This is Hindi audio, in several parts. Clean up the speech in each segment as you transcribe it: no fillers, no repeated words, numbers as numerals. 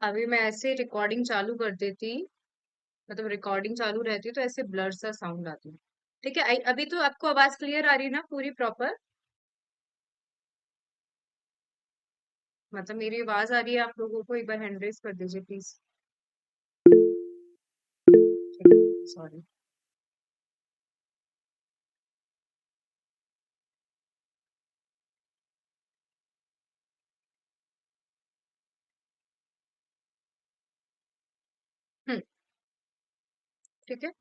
अभी मैं ऐसे रिकॉर्डिंग चालू कर देती, मतलब रिकॉर्डिंग चालू रहती तो ऐसे ब्लर सा साउंड आती। ठीक है, अभी तो आपको आवाज क्लियर आ रही है ना, पूरी प्रॉपर? मतलब मेरी आवाज आ रही है आप लोगों को? एक बार हैंड रेज कर दीजिए प्लीज। सॉरी। हम्म। ठीक है।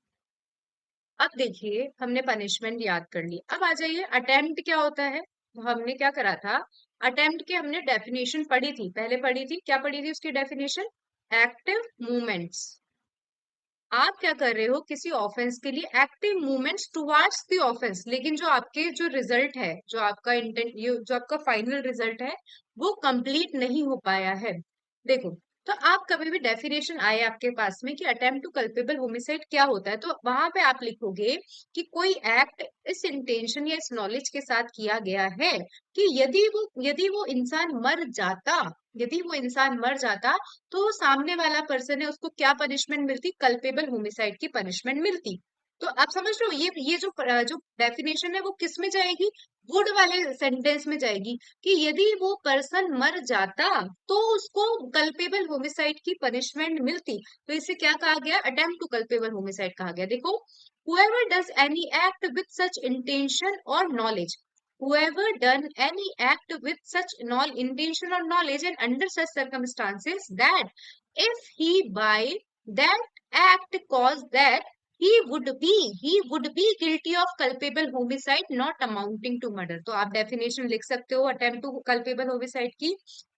अब देखिए, हमने पनिशमेंट याद कर ली, अब आ जाइए अटेम्प्ट क्या होता है। तो हमने क्या करा था, अटेम्प्ट की हमने डेफिनेशन पढ़ी थी, पहले पढ़ी थी, क्या पढ़ी थी उसकी डेफिनेशन? Active movements. आप क्या कर रहे हो, किसी ऑफेंस के लिए active movements towards the offence, लेकिन जो आपके जो रिजल्ट है, जो आपका इंटेंट, ये जो आपका फाइनल रिजल्ट है, वो कंप्लीट नहीं हो पाया है। देखो, तो आप कभी भी डेफिनेशन आए आपके पास में कि अटेम्प्ट टू कल्पेबल होमिसाइड क्या होता है, तो वहां पे आप लिखोगे कि कोई एक्ट इस इंटेंशन या इस नॉलेज के साथ किया गया है कि यदि वो इंसान मर जाता, यदि वो इंसान मर जाता तो सामने वाला पर्सन है उसको क्या पनिशमेंट मिलती? कल्पेबल होमिसाइड की पनिशमेंट मिलती। तो आप समझ रहे हो, ये जो डेफिनेशन है वो किस में जाएगी? वुड वाले सेंटेंस में जाएगी कि यदि वो पर्सन मर जाता तो उसको कल्पेबल होमिसाइड की पनिशमेंट मिलती। तो इसे क्या कहा गया? अटेम्प्ट टू कल्पेबल होमिसाइड कहा गया। देखो, whoever does any act with such intention or knowledge, whoever done any act with such intention or knowledge and under such circumstances that if he by that act cause that he would be guilty of culpable homicide not amounting to murder। तो आप डेफिनेशन लिख सकते हो अटेम्प्ट टू कल्पेबल होमिसाइड की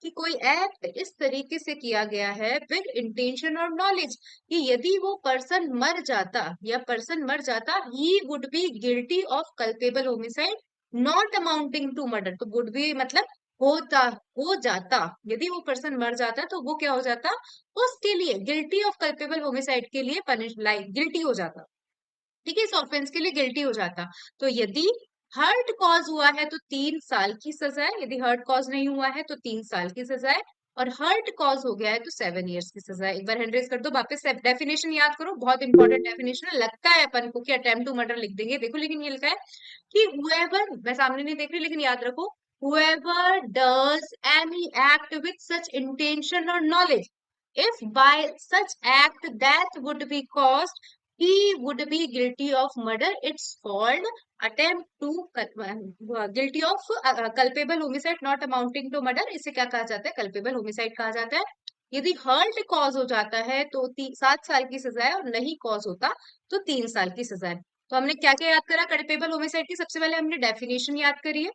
कि कोई एक्ट इस तरीके से किया गया है विद इंटेंशन और नॉलेज कि यदि वो पर्सन मर जाता, या पर्सन मर जाता, he would be guilty of culpable homicide not amounting to murder. तो वुड बी मतलब होता, हो जाता, यदि वो पर्सन मर जाता तो वो क्या हो जाता? उसके लिए गिल्टी ऑफ कल्पेबल होमिसाइड के लिए पनिश लाइक गिल्टी हो जाता। ठीक है, इस ऑफेंस के लिए गिल्टी हो जाता। तो यदि हर्ट कॉज हुआ है तो 3 साल की सजा है, यदि हर्ट कॉज नहीं हुआ है तो 3 साल की सजा है, और हर्ट कॉज हो गया है तो 7 इयर्स की सजा है। एक बार हैंड रेज कर दो, वापस डेफिनेशन याद करो, बहुत इंपॉर्टेंट डेफिनेशन है। लगता है अपन को कि अटेम्प्ट टू मर्डर लिख देंगे, देखो लेकिन ये लिखा है कि whoever, मैं सामने नहीं देख रही लेकिन याद रखो, whoever does any act with such intention or knowledge, if by such act that would be caused he would be guilty of murder, it's called attempt to guilty of culpable homicide not amounting to murder। इसे क्या कहा जाता है? culpable homicide कहा जाता है। यदि हर्ट कॉज हो जाता है तो 7 साल की सजा है, और नहीं कॉज होता तो 3 साल की सजा है। तो हमने क्या क्या याद करा कल्पेबल होमिसाइड की? सबसे पहले हमने डेफिनेशन याद करी है,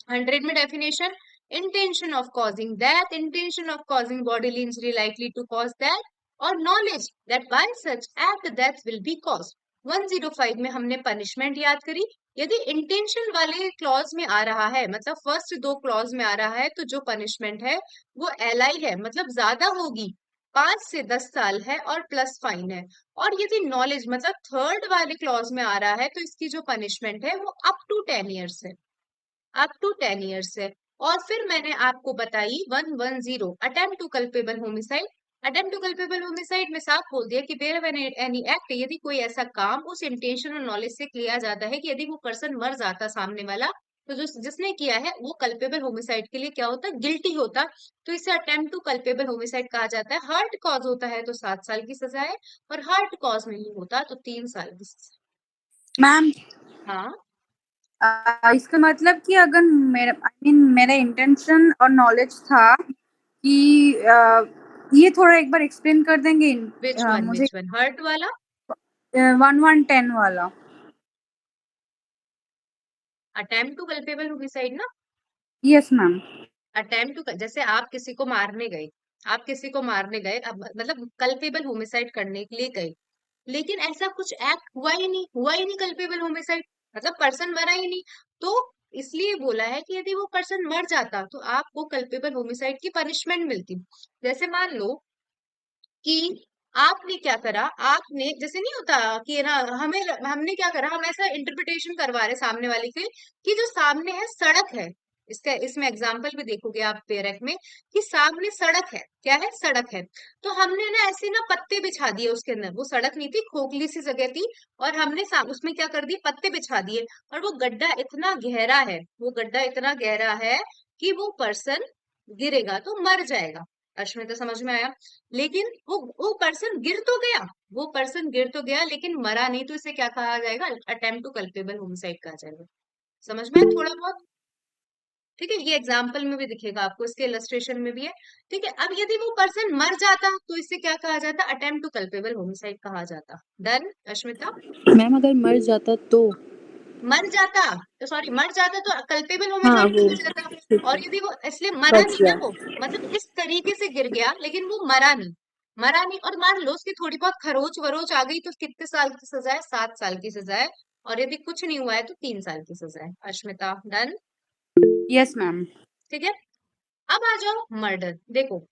100 में definition, intention of causing death, intention of causing bodily injury likely to cause death, और knowledge that by such act death will be caused. 105 में हमने पनिशमेंट याद करी। यदि इंटेंशन वाले क्लॉज में आ रहा है, मतलब फर्स्ट 2 क्लॉज में आ रहा है, तो जो पनिशमेंट है वो एलआई है, मतलब ज्यादा होगी, 5 से 10 साल है और प्लस फाइन है। और यदि नॉलेज मतलब थर्ड वाले क्लॉज में आ रहा है तो इसकी जो पनिशमेंट है वो अप टू 10 इयर्स है, अप टू 10 इयर्स है। और फिर मैंने आपको बताई 110 attempt to culpable homicide. Attempt to culpable homicide में साफ बोल दिया कि वेयर एनी एक्ट, यदि कोई ऐसा काम उस इंटेंशन और नॉलेज से किया जाता है कि यदि वो पर्सन मर जाता सामने वाला, तो जो जिसने किया है वो कल्पेबल होमिसाइड के लिए क्या होता? गिल्टी होता। तो इसे अटेम्प्ट टू कल्पेबल होमिसाइड कहा जाता है। हार्ट कॉज होता है तो 7 साल की सजा है, और हार्ट कॉज नहीं होता तो 3 साल की सजा। मैम, हाँ, इसका मतलब कि अगर मेरा इंटेंशन और नॉलेज था कि ये थोड़ा एक बार एक्सप्लेन कर देंगे मुझे? विच वन हर्ट वाला? 1110 वाला। अटेम्प्ट टू कल्पेबल होमिसाइड ना? Yes ma'am. अटेम्प्ट टू, जैसे आप किसी को मारने गए, आप किसी को मारने गए, अब मतलब कल्पेबल होमिसाइड करने के लिए गए, लेकिन ऐसा कुछ एक्ट हुआ ही नहीं, हुआ ही नहीं कल्पेबल होमिसाइड, मतलब पर्सन मरा ही नहीं। तो इसलिए बोला है कि यदि वो पर्सन मर जाता तो आपको कल्पेबल होमिसाइड की पनिशमेंट मिलती। जैसे मान लो कि आपने क्या करा, आपने जैसे नहीं होता कि ना, हमें हमने क्या करा, हम ऐसा इंटरप्रिटेशन करवा रहे सामने वाले के कि जो सामने है सड़क है, इसमें एग्जाम्पल भी देखोगे आप पेरेक में कि सामने सड़क है, क्या है, सड़क है। तो हमने ना ऐसे ना पत्ते बिछा दिए उसके अंदर, वो सड़क नहीं थी, खोखली सी जगह थी, और हमने उसमें क्या कर दिए, पत्ते बिछा दिए, और वो गड्ढा इतना गहरा है, वो गड्ढा इतना गहरा है कि वो पर्सन गिरेगा तो मर जाएगा। अश्मिता समझ में आया? लेकिन वो पर्सन गिर तो गया, वो पर्सन गिर तो गया लेकिन मरा नहीं, तो इसे क्या कहा जाएगा, अटेम्प्ट टू कल्पेबल होमिसाइड कहा जाएगा। समझ में आया थोड़ा बहुत? ठीक है, ये एग्जाम्पल में भी दिखेगा आपको, इसके इलस्ट्रेशन में भी है। ठीक है, अब यदि वो पर्सन मर जाता तो इसे क्या कहा जाता, अटेम्प्ट टू कल्पेबल होमिसाइड कहा जाता। डन अश्मिता? मैम अगर मर जाता तो? मर जाता तो सॉरी, मर जाता तो कल्पेबल हाँ होमिसाइड वो कहा जाता। ठीक और है, यदि वो इसलिए मरा बच नहीं ना, गया। वो मतलब इस तरीके से गिर गया लेकिन वो मरा नहीं, मरा नहीं, और मान लो उसकी थोड़ी बहुत खरोच वरोच आ गई तो कितने साल की सजा है, 7 साल की सजा है। और यदि कुछ नहीं हुआ है तो 3 साल की सजा है। अश्मिता डन? Yes ma'am. ठीक है, अब आ जाओ मर्डर। देखो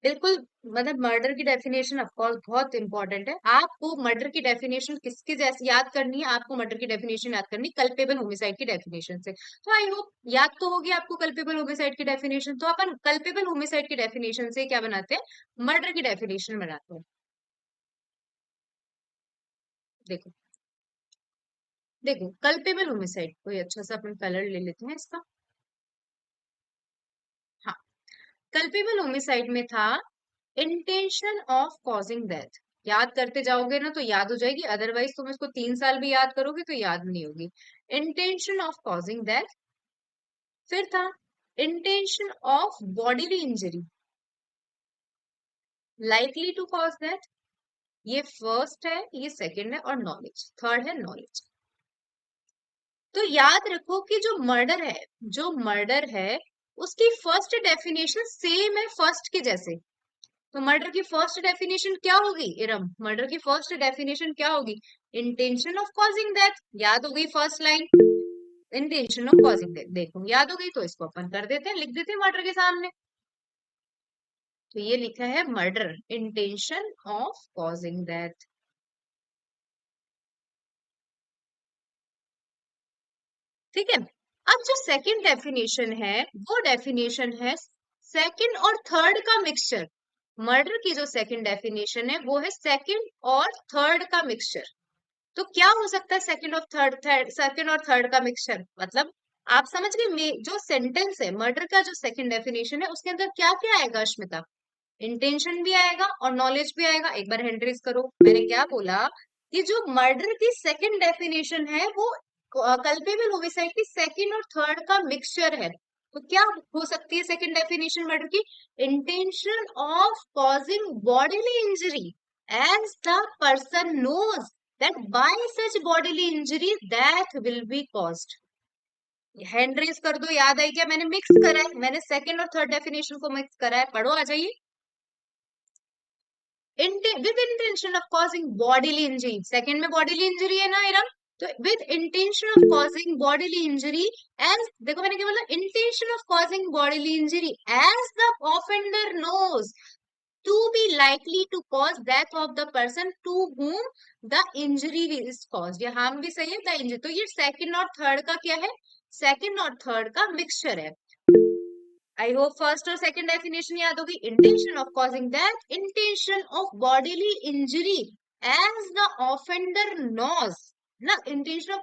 बिल्कुल, मतलब मर्डर की डेफिनेशन ऑफ कोर्स बहुत इंपॉर्टेंट है। आपको मर्डर की डेफिनेशन किसकी जैसी याद करनी है, आपको मर्डर की डेफिनेशन याद करनी कल्पेबल होमिसाइड की डेफिनेशन से। तो आई होप याद तो होगी आपको कल्पेबल होमिसाइड की डेफिनेशन। तो अपन कल्पेबल होमिसाइड की डेफिनेशन से क्या बनाते हैं, मर्डर की डेफिनेशन बनाते हैं। देखो देखो कल्पेबल होमिसाइड, कोई अच्छा सा अपन कलर ले लेते हैं इसका। हाँ, कल्पेबल होमिसाइड में था इंटेंशन ऑफ कॉजिंग डेथ। याद करते जाओगे ना तो याद हो जाएगी, अदरवाइज तुम इसको 3 साल भी याद करोगे तो याद नहीं होगी। Intention of causing death. फिर था intention of bodily injury, likely to cause death. ये फर्स्ट है, ये सेकंड है, और नॉलेज थर्ड है, नॉलेज। तो याद रखो कि जो मर्डर है उसकी फर्स्ट डेफिनेशन सेम है फर्स्ट के जैसे। तो मर्डर की फर्स्ट डेफिनेशन क्या होगी इरम, मर्डर की फर्स्ट डेफिनेशन क्या होगी, इंटेंशन ऑफ कॉजिंग डेथ। याद हो गई first line, intention of causing death. देखो याद हो गई तो इसको अपन कर देते हैं, लिख देते हैं मर्डर के सामने। तो ये लिखा है murder, intention of causing death. ठीक है, अब जो सेकंड डेफिनेशन है वो डेफिनेशन है सेकंड और थर्ड का मिक्सचर। मर्डर की जो सेकंड डेफिनेशन है वो है सेकंड और थर्ड का मिक्सचर। तो क्या हो सकता है सेकंड और थर्ड, सेकंड और थर्ड का मिक्सचर, मतलब आप समझ गए जो सेंटेंस है मर्डर का, जो सेकंड डेफिनेशन है उसके अंदर क्या क्या आएगा अश्मिता, इंटेंशन भी आएगा और नॉलेज भी आएगा। एक बार हैंड रेज करो, मैंने क्या बोला कि जो मर्डर की सेकंड डेफिनेशन है वो कल्पेबल होमिसाइड की सेकंड और थर्ड का मिक्सचर है। तो क्या हो सकती है सेकंड डेफिनेशन मर्डर की, intention of causing bodily injury as the person knows that by such bodily injury death will be caused। Hand raise कर दो, याद आई क्या, मैंने मिक्स करा है, मैंने सेकंड और थर्ड डेफिनेशन को मिक्स करा है, पढ़ो आ जाइए। with intention of causing bodily injury, second में bodily injury है ना इरम, तो with intention of causing bodily injury as, देखो मैंने क्या बोला, intention of causing bodily injury as the offender knows to be likely to cause death of the person to whom the injury is caused। ये हम भी सही है, the injury, तो ये सेकंड और थर्ड का क्या है, सेकंड और थर्ड का मिक्सचर है। आई होप फर्स्ट और सेकंड डेफिनेशन याद होगी, intention of causing death, intention of bodily injury as the offender knows, ना intention of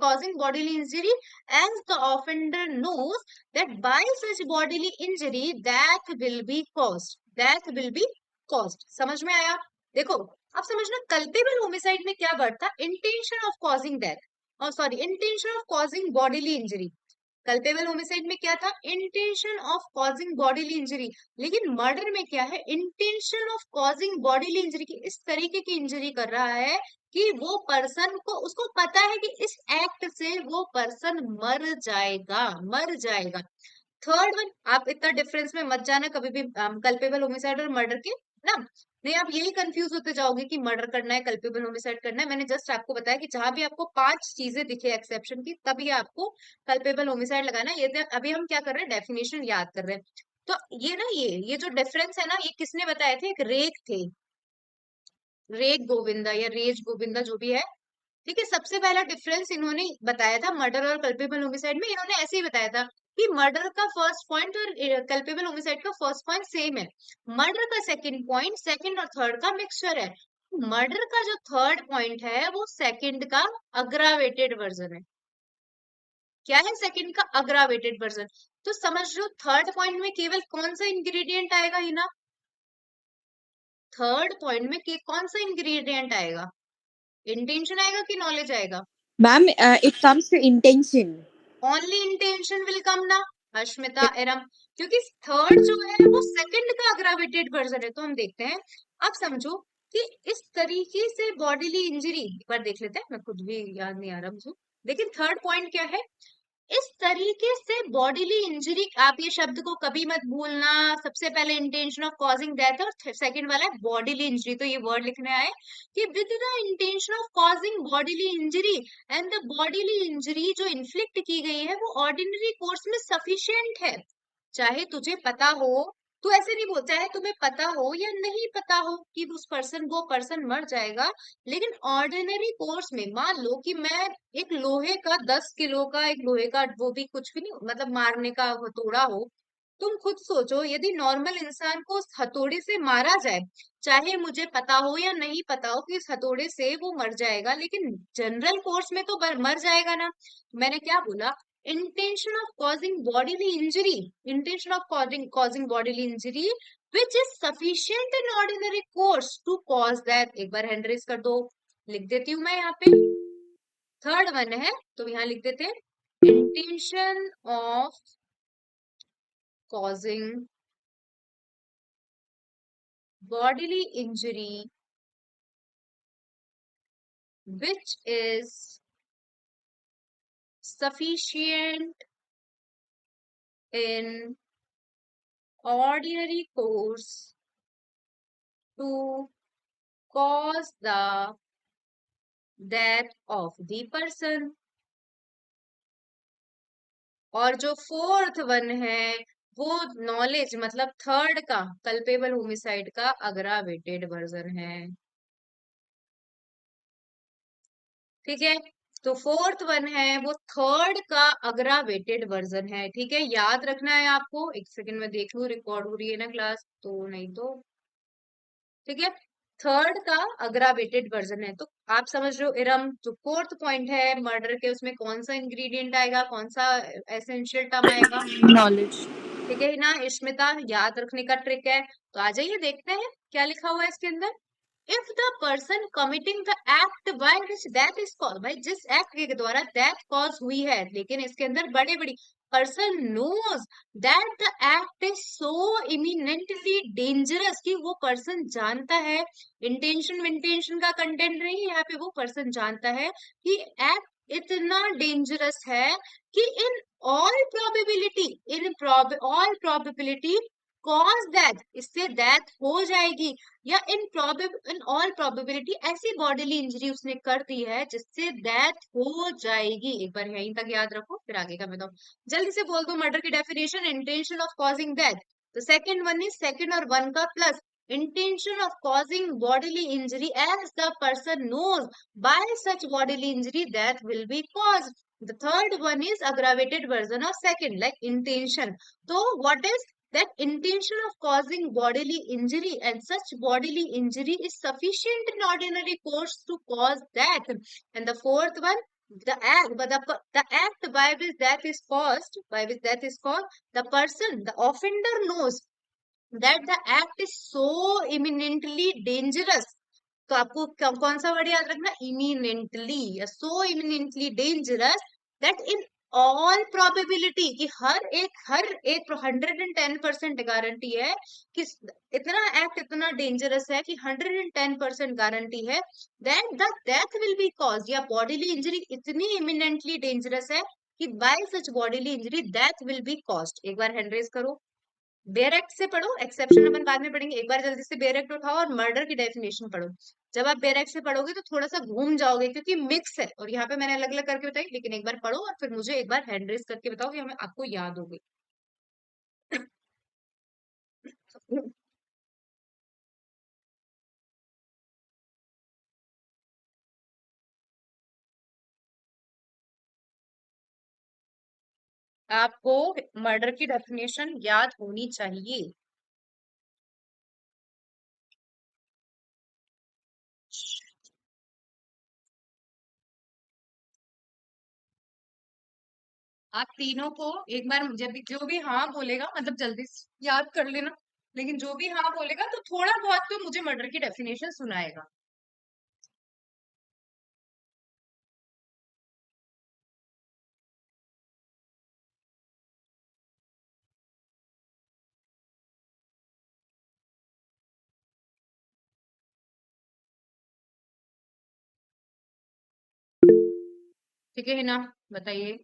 causing bodily injury as the offender knows that by such bodily injury death will be caused, death will be caused। समझ में आया? देखो अब समझना कल्पेबल होमिसाइड में क्या वर्ड था, इंटेंशन ऑफ कॉजिंग डेथ, और sorry intention of causing bodily injury. Culpable homicide में क्या था, intention of causing bodily injury. लेकिन मर्डर में क्या है, intention of causing bodily injury, की इस तरीके की इंजरी कर रहा है कि वो पर्सन को, उसको पता है कि इस एक्ट से वो पर्सन मर जाएगा, मर जाएगा। थर्ड वन, आप इतना डिफरेंस में मत जाना कभी भी कल्पेबल होमिसाइड और मर्डर के ना, नहीं आप यही कंफ्यूज होते जाओगे कि मर्डर करना है कल्पेबल होमिसाइड करना है। मैंने जस्ट आपको बताया कि जहां भी आपको 5 चीजें दिखे एक्सेप्शन की तभी आपको कल्पेबल होमिसाइड लगाना है। ये अभी हम क्या कर रहे हैं, डेफिनेशन याद कर रहे हैं। तो ये ना, ये जो डिफरेंस है ना, ये किसने बताए थे, एक रेक थे, रेक गोविंदा या रेज गोविंदा जो भी है, ठीक है, सबसे पहला डिफरेंस इन्होंने बताया था मर्डर और कल्पेबल होमिसाइड में, इन्होंने ऐसे ही बताया था कि मर्डर का फर्स्ट पॉइंट और कल्पेबल होमिसाइड का फर्स्ट पॉइंट सेम है, मर्डर का सेकंड पॉइंट सेकंड और थर्ड का मिक्सचर है। मर्डर का जो थर्ड पॉइंट है वो सेकंड का अग्रावेटेड वर्जन है। क्या है? सेकंड का अग्रावेटेड वर्जन। तो समझ लो थर्ड पॉइंट में केवल कौन सा इंग्रेडिएंट आएगा हिना? थर्ड पॉइंट में कौन सा इंग्रेडिएंट आएगा? इंटेंशन आएगा कि नॉलेज आएगा? Ma'am, it comes to intention. Only intention will come ना, अश्मिता एरम, क्योंकि थर्ड जो है वो सेकंड का अग्रावेटेड वर्जन है। तो हम देखते हैं, अब समझो कि इस तरीके से बॉडीली इंजरी एक बार देख लेते हैं, मैं खुद भी याद नहीं आ रहा मुझे, लेकिन थर्ड पॉइंट क्या है? इस तरीके से बॉडीली इंजरी, आप ये शब्द को कभी मत भूलना, सबसे पहले इंटेंशन ऑफ कॉजिंग डेथ और सेकंड वाला है बॉडीली इंजरी, तो ये वर्ड लिखने आए कि with the intention of causing bodily injury and the bodily injury जो इन्फ्लिक्ट की गई है वो ऑर्डिनरी कोर्स में सफिशिएंट है। चाहे तुझे पता हो, तू ऐसे नहीं बोल, चाहे तुम्हें पता हो या नहीं पता हो कि वो पर्सन मर जाएगा, लेकिन ऑर्डिनरी कोर्स में मान लो कि मैं एक लोहे का 10 किलो का, एक लोहे का वो भी कुछ भी नहीं मतलब मारने का हथौड़ा हो, तुम खुद सोचो यदि नॉर्मल इंसान को उस हथौड़े से मारा जाए, चाहे मुझे पता हो या नहीं पता हो कि इस हथौड़े से वो मर जाएगा, लेकिन जनरल कोर्स में तो मर जाएगा ना। मैंने क्या बोला? intention of causing bodily injury, intention of causing bodily injury which is sufficient in ordinary course to cause that, एक बार हैंड रेस कर दो, लिख देती हूं मैं यहाँ पे, थर्ड वन है तो यहाँ लिख देते हैं intention of causing bodily injury which is sufficient in ordinary course to cause the death of the person। और जो फोर्थ वन है वो नॉलेज मतलब थर्ड का कल्पेबल होमिसाइड का अग्रावेटेड वर्जन है। ठीक है, तो फोर्थ वन है वो थर्ड का अग्रावेटेड वर्जन है। ठीक है, याद रखना है आपको, एक सेकंड में देख लू रिकॉर्ड हो रही है ना क्लास, तो नहीं तो ठीक है, थर्ड का अग्रावेटेड वर्जन है। तो आप समझ रहे हो इरम, जो फोर्थ पॉइंट है मर्डर के, उसमें कौन सा इंग्रेडिएंट आएगा, कौन सा एसेंशियल टर्म आएगा? Knowledge. ठीक है ना स्मिता, याद रखने का ट्रिक है। तो आ जाइए देखते हैं क्या लिखा हुआ है इसके अंदर। If the person committing the act by which death is cause, भाई जिस एक्ट के द्वारा डेथ कॉज हुई है, लेकिन इसके अंदर बड़े बड़ी, person knows that the act is so imminently dangerous, कि वो पर्सन जानता है, इंटेंशन का कंटेंट नहीं, यहाँ पे वो पर्सन जानता है कि एक्ट इतना डेंजरस है कि in all probability, all probability cause death, इससे डेथ हो जाएगी, या इन ऑल प्रोबेबिलिटी ऐसी बॉडीली इंजरी उसने कर दी है जिससे डेथ हो जाएगी। एक बार यहीं तक याद रखो, फिर आगे का बताओ। जल्दी से बोल दो मर्डर की definition, intention of causing death, तो सेकंड वन इज सेकंड और वन का plus, intention of causing bodily injury as the person knows by such bodily injury death will be caused. The third one is aggravated version of second, like intention. So what is that? Intention of causing bodily injury, and such bodily injury is sufficient in ordinary course to cause death. And the fourth one, the act by which death is caused, the person, the offender knows that the act is so imminently dangerous। तो आपको कौन सा वर्ड याद रखना? Eminently, so imminently dangerous that in all probability, कि हर एक 110% गारंटी है कि इतना एक्ट इतना डेंजरस है कि 110% गारंटी है that the death will be cause, या बॉडीली इंजरी इतनी इमिनेंटली डेंजरस है कि bye such bodily injury death will be caused. एक बार हैंड रेज करो, बेयर एक्ट से पढ़ो, एक्सेप्शन अपन बाद में पढ़ेंगे, एक बार जल्दी से बेयर एक्ट उठाओ और मर्डर की डेफिनेशन पढ़ो। जब आप बेयर एक्ट से पढ़ोगे तो थोड़ा सा घूम जाओगे क्योंकि मिक्स है, और यहाँ पे मैंने अलग अलग करके बताई, लेकिन एक बार पढ़ो और फिर मुझे एक बार हैंड रेस करके बताओ कि हमें आपको याद हो गई। आपको मर्डर की डेफिनेशन याद होनी चाहिए। आप तीनों को एक बार जब भी जो भी हाँ बोलेगा मतलब जल्दी से याद कर लेना, लेकिन जो भी हाँ बोलेगा तो थोड़ा बहुत तो मुझे मर्डर की डेफिनेशन सुनाएगा। ठीक है हिना, बताइए।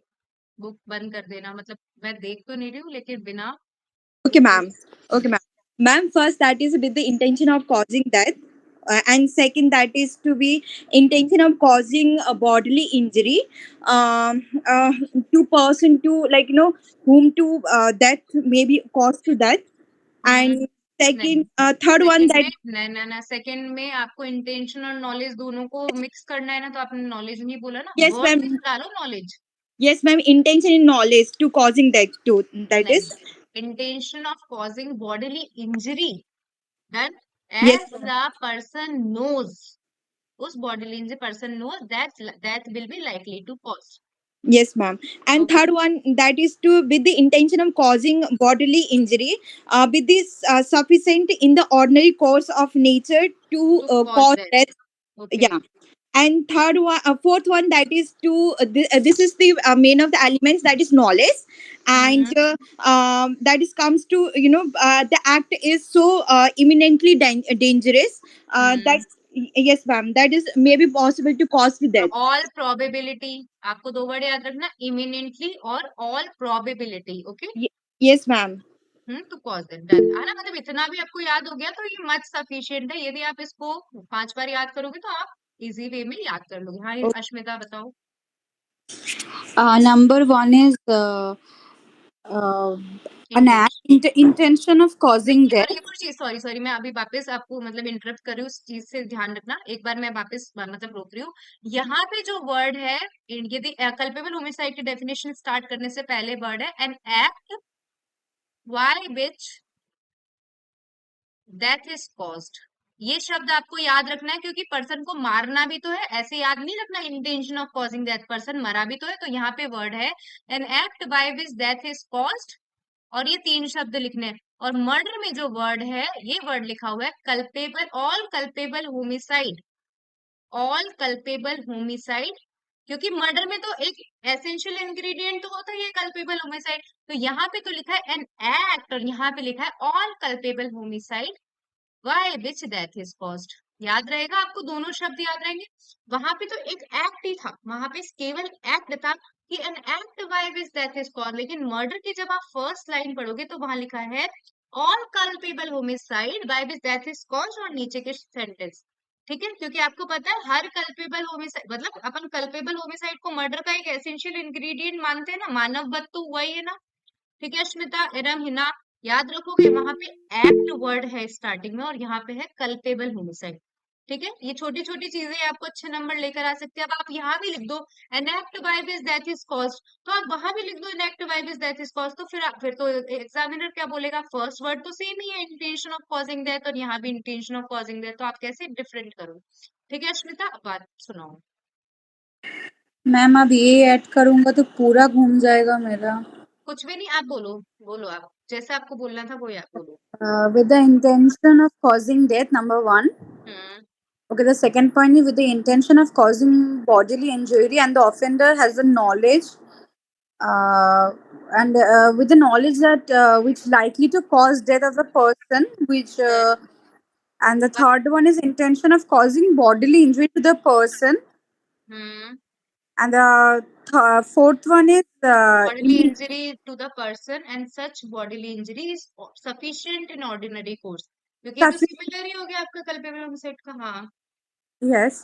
बुक बंद कर देना, मतलब मैं देख तो नहीं रही हूँ लेकिन बिना Okay, उसके। ma'am. Okay, ma'am. Ma'am, first that is with the intention of causing death, and second that is to be intention of causing a bodily injury, um, uh, to person to like whom to death may be caused to death, hmm. and नहीं, second third one second that में नहीं ना ना, सेकंड में आपको इंटेंशन और नॉलेज दोनों को मिक्स करना है ना, तो आपने नॉलेज नहीं बोला ना, yes वर्ड ma'am, में डालो knowledge. yes ma'am, intention in knowledge to causing death too, that नहीं, is intention of causing bodily injury, then yes as the person knows, उस bodily injury person knows that that will be likely to cause. yes, ma'am. And okay, third one that is to with the intention of causing bodily injury, with this sufficient in the ordinary course of nature to to cause cause that. death. Okay. Yeah. And fourth one that is to this is the main of the elements that is knowledge, and hmm. that is comes to the act is so imminently dangerous that hmm. yes, ma'am, that is maybe possible to cause the death. All probability, आपको दो वर्ड याद रखना, इमिनेंटली और all probability. Okay. Yes, ma'am. To cause that, done है ना, मतलब इतना भी आपको याद हो गया तो ये मच सफिशिएंट है, यदि आप इसको 5 बार याद करोगे तो आप इजी वे में याद कर लोगे। हाँ अश्मिता बताओ। Number one is uh, an act, intention. intention of causing नहीं, death. और एक और चीज, सॉरी सॉरी, मैं अभी वापस आपको मतलब इंटरप्ट कर रही हूँ, उस चीज से ध्यान रखना, एक बार मैं वापस मतलब रोक रही हूँ। यहाँ पे जो वर्ड है, यदि कल्पेबल होमिसाइड की डेफिनेशन स्टार्ट करने से पहले वर्ड है an act by which death is caused. ये शब्द आपको याद रखना है, क्योंकि पर्सन को मारना भी तो है, ऐसे याद नहीं रखना intention of causing death, person मरा भी तो है, तो यहाँ पे वर्ड है an act by which death is caused, और ये 3 शब्द लिखने हैं। और मर्डर में जो वर्ड है, ये वर्ड लिखा हुआ है culpable, all culpable homicide, all culpable homicide, क्योंकि मर्डर में तो एक एसेंशियल इंग्रेडिएंट तो होता है ये कल्पेबल होमिसाइड, तो यहाँ पे तो लिखा है एन एक्ट और यहाँ पे लिखा है all culpable homicide by which death is caused. याद रहेगा आपको, दोनों शब्द याद रहेंगे। वहां पे तो एक एक्ट ही था, वहां पे केवल एक्ट था कि N act by which death is caused, लेकिन मर्डर की जब आप फर्स्ट लाइन पढ़ोगे तो वहां लिखा है all culpable homicide by which death is caused, और नीचे के सेंटेंस। ठीक है, क्योंकि आपको पता है हर कल्पेबल होमिसाइड, मतलब अपन कल्पेबल होमिसाइड को मर्डर का एक एसेंशियल इंग्रेडिएंट मानते हैं ना, मानव वध तो हुआ ही है ना। ठीक है अश्मिता, एरम, हिना, याद रखोगे वहां पे एक्ट वर्ड है स्टार्टिंग में और यहाँ पे है कल्पेबल होमिसाइड। ठीक है, ये छोटी छोटी चीजें आपको अच्छे नंबर लेकर आ सकते हैं। अब आप यहाँ भी लिख दो N act by which death is caused, तो आप वहां भी लिख दो N act by which death is caused, तो फिर तो एग्जामिनर क्या बोलेगा, फर्स्ट वर्ड तो सेम ही है इंटेंशन ऑफ कॉजिंग डेथ, और यहाँ भी इंटेंशन ऑफ कॉजिंग डेथ, तो आप कैसे डिफरेंट करो। ठीक है अश्मिता, अब बात सुनाओ। मैम अब ये ऐड करूंगा तो पूरा घूम जाएगा मेरा। कुछ भी नहीं, आप बोलो, बोलो आप जैसे आपको बोलना था वो आप बोलो। With the intention of causing death, number one. Hmm. Okay, the second point is with the intention of causing bodily injury, and the offender has the knowledge, uh, and with the knowledge that which likely to cause death of the person, which and the third one is intention of causing bodily injury to the person, hmm. and the fourth one is bodily injury to the person and such bodily injury is sufficient in ordinary course, क्योंकि ये तो सिमिलर ही हो गया आपका कल्पेबल होमिसाइड का। हाँ yes,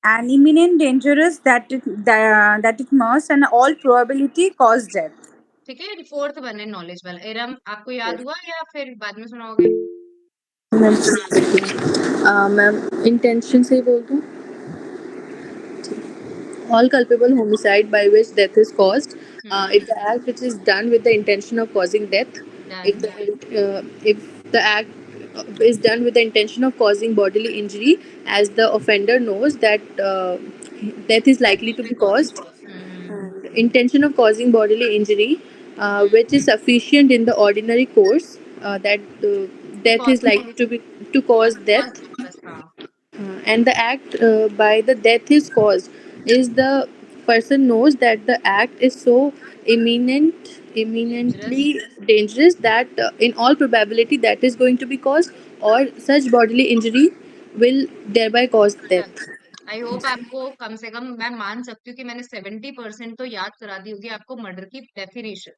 and imminent dangerous that it must and all probability cause death. ठीक है, फोर्थ वन है नॉलेज वाला। एरम, आपको याद हुआ या फिर बाद में सुनाओगे। मैम इंटेंशन से ही बोल दूं, all culpable homicide by which death is caused, If the act which is done with the intention of causing death, if Done. the act is done with the intention of causing bodily injury, as the offender knows that death is likely to be caused, and intention of causing bodily injury, which is sufficient in the ordinary course, that death Cause is likely to be to cause death, बस हाँ. and the act by the death is caused is the person knows that the act is so Dangerous. eminently dangerous that in all probability that is going to be caused, or such bodily injury will thereby cause death. I hope आपको कम से कम मैं मान सकती हूँ कि मैंने 70% तो याद करा दी होगी आपको मर्डर की डेफिनेशन.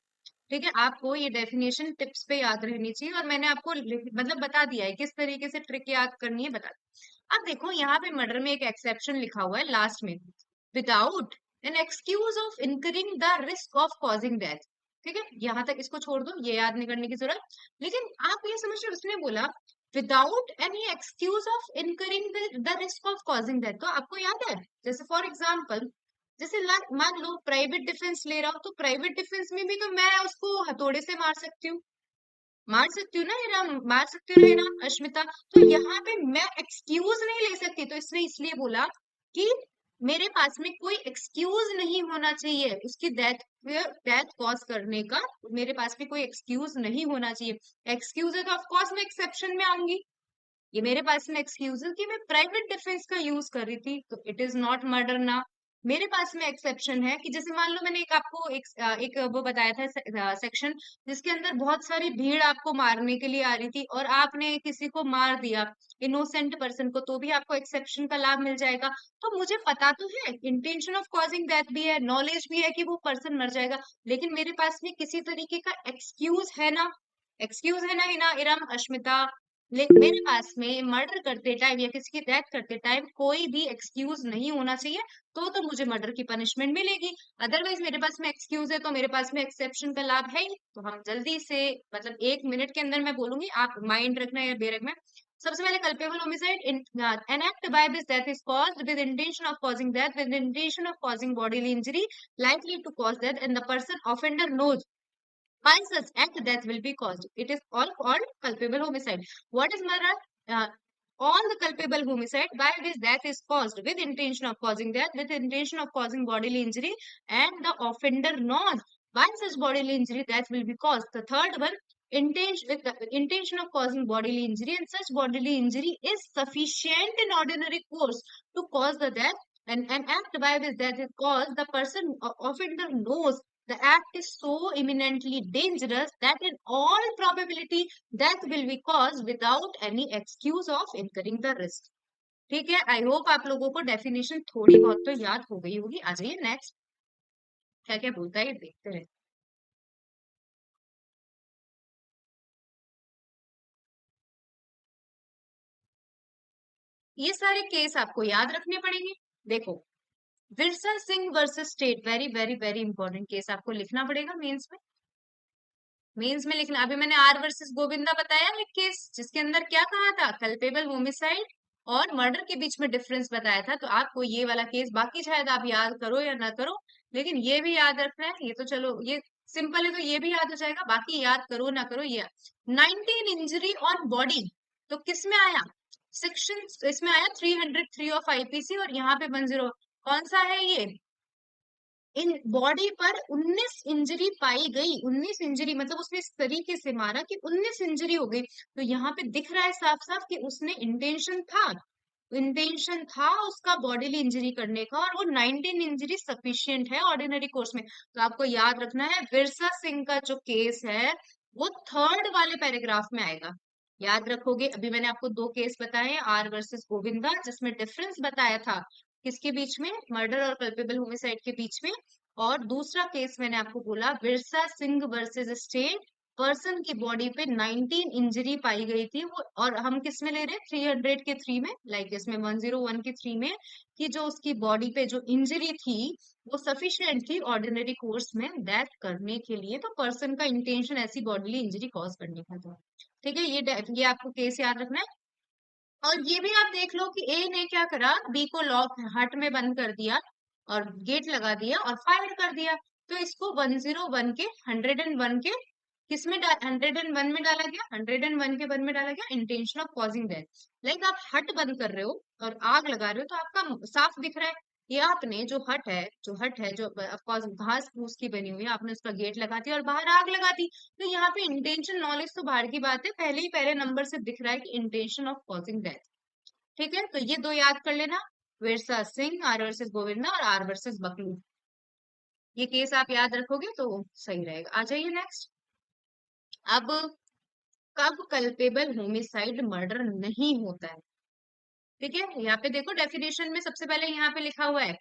ठीक है, आपको ये डेफिनेशन टिप्स पे याद रहनी चाहिए और मैंने आपको मतलब बता दिया है किस तरीके से ट्रिक याद करनी है बता दी. अब देखो यहाँ पे मर्डर में एक एक्सेप्शन लिखा हुआ है लास्ट में, without an excuse of incurring the risk of causing death. ठीक है, यहाँ तक इसको छोड़ दो, ये याद नहीं करने की जरूरत. लेकिन आप ये समझ रहे हो, उसने बोला without any excuse of incurring the risk of causing death. तो आपको याद है, जैसे फॉर एग्जाम्पल, जैसे मान लो प्राइवेट डिफेंस ले रहा हूँ, तो प्राइवेट डिफेंस में भी तो मैं उसको हथौड़े से मार सकती हूँ ना इरम, मार सकती हूँ ना इरम, अश्मिता. तो यहाँ पे मैं एक्सक्यूज नहीं ले सकती, तो इसने इसलिए बोला कि मेरे पास में कोई एक्सक्यूज नहीं होना चाहिए उसकी डेथ कॉज करने का. मेरे पास में कोई एक्सक्यूज नहीं होना चाहिए. एक्सक्यूज है तो ऑफ कोर्स मैं एक्सेप्शन में आऊंगी. ये मेरे पास में एक्सक्यूज है कि मैं प्राइवेट डिफेंस का यूज कर रही थी, तो इट इज नॉट मर्डर ना. मेरे पास में एक्सेप्शन है कि जैसे मान लो मैंने आपको एक वो बताया था सेक्शन, जिसके अंदर बहुत सारी भीड़ आपको मारने के लिए आ रही थी और आपने किसी को मार दिया, इनोसेंट पर्सन को, तो भी आपको एक्सेप्शन का लाभ मिल जाएगा. तो मुझे पता तो है, इंटेंशन ऑफ कॉजिंग डेथ भी है, नॉलेज भी है कि वो पर्सन मर जाएगा, लेकिन मेरे पास में किसी तरीके का एक्सक्यूज है ना. एक्सक्यूज है ना हिना, इरम, अश्मिता. मेरे पास में मर्डर करते टाइम या किसी की डेथ करते टाइम कोई भी एक्सक्यूज नहीं होना चाहिए, तो मुझे मर्डर की पनिशमेंट मिलेगी. अदरवाइज मेरे पास में एक्सक्यूज है तो मेरे पास में एक्सेप्शन का लाभ है ही. तो हम जल्दी से, मतलब 1 मिनट के अंदर मैं बोलूंगी, आप माइंड रखना या बेरखना. सबसे पहले culpable homicide, an act by which death is caused with intention of causing death, with intention of causing bodily injury likely to cause death, and the person offender knows by such act death will be caused. It is all called culpable homicide. What is murder? Uh, all the culpable homicide by which death is caused with intention of causing death, with intention of causing bodily injury, and the offender knows by such bodily injury death will be caused. The third one, intention with the intention of causing bodily injury, and such bodily injury is sufficient in ordinary course to cause the death, and an act by which death is caused, the person offender knows the act is so eminently dangerous that in all probability death will be caused without any excuse of incurring the risk. ठीक है, आई होप आप लोगों को डेफिनेशन थोड़ी बहुत तो याद हो गई होगी. आ जाइए नेक्स्ट, क्या क्या बोलता है देखते रहे. ये सारे केस आपको याद रखने पड़ेंगे. देखो, Virsa Singh versus state, very very very important case आपको लिखना पड़ेगा मेंस में. मेंस में लिखना. अभी मैंने आर वर्सेस गोविंदा बताया एक केस, जिसके अंदर क्या कहा था, कल्पेबल होमिसाइड और मर्डर के बीच में डिफरेंस बताया था. तो आपको ये वाला केस, बाकी शायद आप याद करो या ना करो, लेकिन ये भी याद रखना है. ये तो चलो ये सिंपल है, तो ये भी याद हो जाएगा. बाकी याद करो ना करो ये. 19 इंजरी ऑन बॉडी, तो किस में आया, सेक्शन इसमें आया 303 ऑफ आईपीसी, और यहाँ पे 10 कौन सा है ये, इन बॉडी पर 19 इंजरी पाई गई. 19 इंजरी मतलब उसने इस तरीके से मारा कि 19 इंजरी हो गई. तो यहाँ पे दिख रहा है साफ साफ कि उसने इंटेंशन था उसका बॉडीली इंजरी करने का, और वो 19 इंजरी सफिशियंट है ऑर्डिनरी कोर्स में. तो आपको याद रखना है, विरसा सिंह का जो केस है वो थर्ड वाले पैराग्राफ में आएगा. याद रखोगे. अभी मैंने आपको 2 केस बताए, आर वर्सेस गोविंदा, जिसमें डिफरेंस बताया था किसके बीच में, मर्डर और कल्पेबल होमिसाइड के बीच में. और दूसरा केस मैंने आपको बोला, Virsa Singh versus state, person की बॉडी पे 19 इंजरी पाई गई थी वो, और हम किस में ले रहे हैं, 300 के 3 में, लाइक इसमें 101 के 3 में, कि जो उसकी बॉडी पे जो इंजरी थी वो सफिशिएंट थी ऑर्डिनरी कोर्स में डेथ करने के लिए. तो पर्सन का इंटेंशन ऐसी बॉडीली इंजरी कॉज करने का था. ठीक है, ये आपको केस याद रखना है. और ये भी आप देख लो कि ए ने क्या करा, बी को लॉक हट में बंद कर दिया और गेट लगा दिया और फायर कर दिया. तो इसको 101 के 101 के किसमें 101 में डाला गया, 101 के 1 में डाला गया intention of causing death. Like आप हट बंद कर रहे हो और आग लगा रहे हो, तो आपका साफ दिख रहा है। ये आपने जो ऑफकोर्स घास फूस की बनी हुई है, आपने उसका गेट लगा दिया और बाहर आग लगा दी। तो यहाँ पे इंटेंशन नॉलेज तो बाहर की बात है, पहले ही पहले नंबर से दिख रहा है कि इंटेंशन ऑफ कॉजिंग डेथ। ठीक है, तो ये दो याद कर लेना, विरसा सिंह, आर वर्सेस गोविंदा और आर वर्सेस बकलू। ये केस आप याद रखोगे तो सही रहेगा। आ जाइए नेक्स्ट। अब कब कल्पेबल होमिसाइड मर्डर नहीं होता है? ठीक है, यहाँ पे देखो डेफिनेशन में सबसे पहले यहाँ पे लिखा हुआ है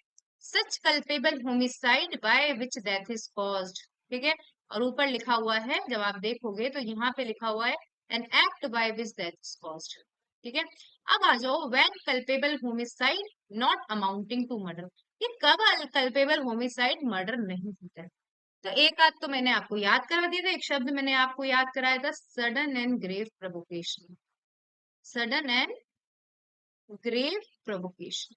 such culpable homicide by which death is caused. ठीक है, और ऊपर लिखा हुआ है, जब आप देखोगे तो यहाँ पे लिखा हुआ है an act by which death is caused. ठीक है, अब आ जाओ when culpable homicide not amounting to murder. ये कब कल्पेबल होमिसाइड मर्डर नहीं होता है? तो एक आध तो मैंने आपको याद करा दिया था, एक शब्द मैंने आपको याद कराया था, sudden and grave provocation. Sudden and grave provocation.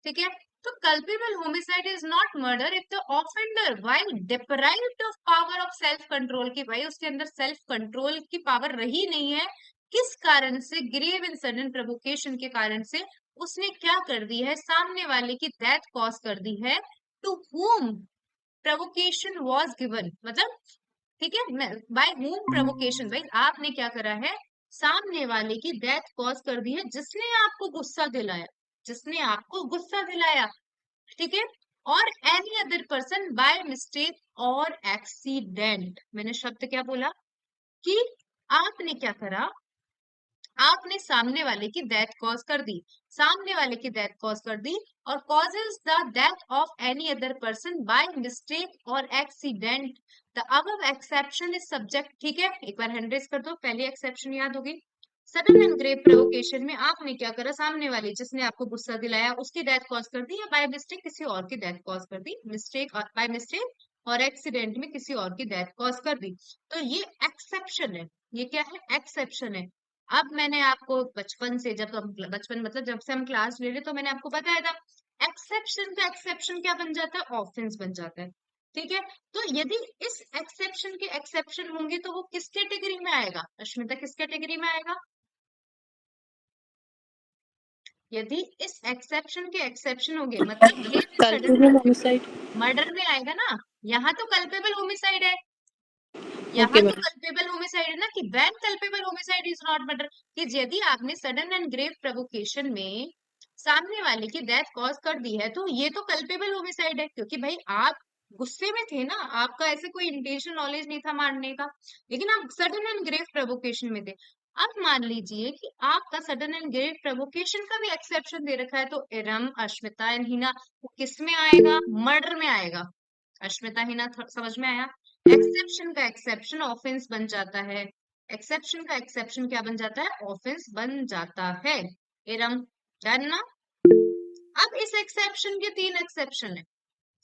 ठीक है, तो culpable homicide is not murder if the offender while deprived of power of self control, की भाई उसके अंदर सेल्फ कंट्रोल की पावर रही नहीं है, किस कारण से, ग्रेव एंड सडन प्रोवोकेशन के कारण से उसने क्या कर दी है, सामने वाले की डेथ कॉज कर दी है, to whom provocation was given. मतलब ठीक है, बाय whom प्रोवोकेशन, भाई आपने क्या करा है, सामने वाले की डेथ कॉज कर दी है, जिसने आपको गुस्सा दिलाया, जिसने आपको गुस्सा दिलाया। ठीक है, और any other person by mistake और एक्सीडेंट। मैंने शब्द क्या बोला कि आपने क्या करा, आपने सामने वाले की डेथ कॉज कर दी, सामने वाले की डेथ कॉज कर दी, और causes the death of any other person by mistake और accident, the above exception is subject. ठीक है, एक बार हैंड रेज कर दो, पहली एक्सेप्शन याद होगी। सडन एंड ग्रेव प्रोवोकेशन में आपने क्या करा, सामने वाले जिसने आपको गुस्सा दिलाया उसकी डेथ कॉज कर दी, या बाय मिस्टेक किसी और की डेथ कॉज कर दी, मिस्टेक और बाय मिस्टेक और एक्सीडेंट में किसी और की डेथ कॉज कर दी। तो ये एक्सेप्शन है, ये क्या है, एक्सेप्शन है। अब मैंने आपको बचपन से, जब हम बचपन मतलब जब से हम क्लास ले रहे, तो मैंने आपको बताया था एक्सेप्शन का एक्सेप्शन क्या बन जाता है, ऑफेंस बन जाता है। ठीक है, तो यदि इस एक्सेप्शन के एक्सेप्शन होंगे तो वो किस कैटेगरी में आएगा, अश्मिता किस कैटेगरी में आएगा? यदि इस एक्सेप्शन के एक्सेप्शन होंगे मतलब grave sudden culpable homicide. Murder में आएगा ना। यहाँ तो कल्पेबल होमिसाइड है, ओके यहाँ तो मैम। कल्पेबल होमिसाइड है ना, कि when culpable homicide is not murder, कि यदि आपने सडन एंड ग्रेव प्रोवोकेशन में सामने वाले की डेथ कॉज कर दी है, तो ये तो कल्पेबल होमिसाइड है, क्योंकि भाई आप गुस्से में थे ना, आपका ऐसे कोई इंटेंशन नॉलेज नहीं था मारने का, लेकिन आप सडन एंड ग्रेव प्रोवोकेशन में थे। अब मान लीजिए कि आपका सडन एंड ग्रेव प्रोवोकेशन का भी एक्सेप्शन दे रखा है, तो इरम, अश्मिता एंड हिना वो किस में आएगा, मर्डर में आएगा। अश्मिता, हिना समझ में आया? एक्सेप्शन का एक्सेप्शन ऑफेंस बन जाता है, एक्सेप्शन का एक्सेप्शन क्या बन जाता है, ऑफेंस बन जाता है। एरम, डन ना? अब इस एक्सेप्शन के 3 एक्सेप्शन है,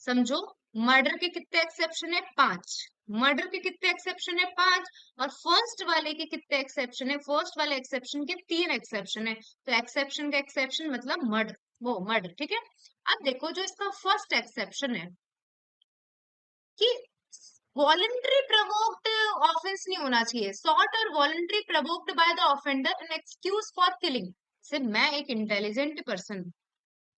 समझो। मर्डर के कितने एक्सेप्शन है, 5। मर्डर के कितने एक्सेप्शन है, 5। और फर्स्ट वाले के कितने एक्सेप्शन है, फर्स्ट वाले एक्सेप्शन के 3 एक्सेप्शन है। तो एक्सेप्शन का एक्सेप्शन मतलब मर्डर, वो मर्डर। ठीक है, अब देखो जो इसका फर्स्ट एक्सेप्शन है कि वॉलंटरी प्रोवोक्ड ऑफेंस नहीं होना चाहिए, सॉट और voluntary provoked by the offender N excuse for killing. से मैं एक इंटेलिजेंट पर्सन हूँ,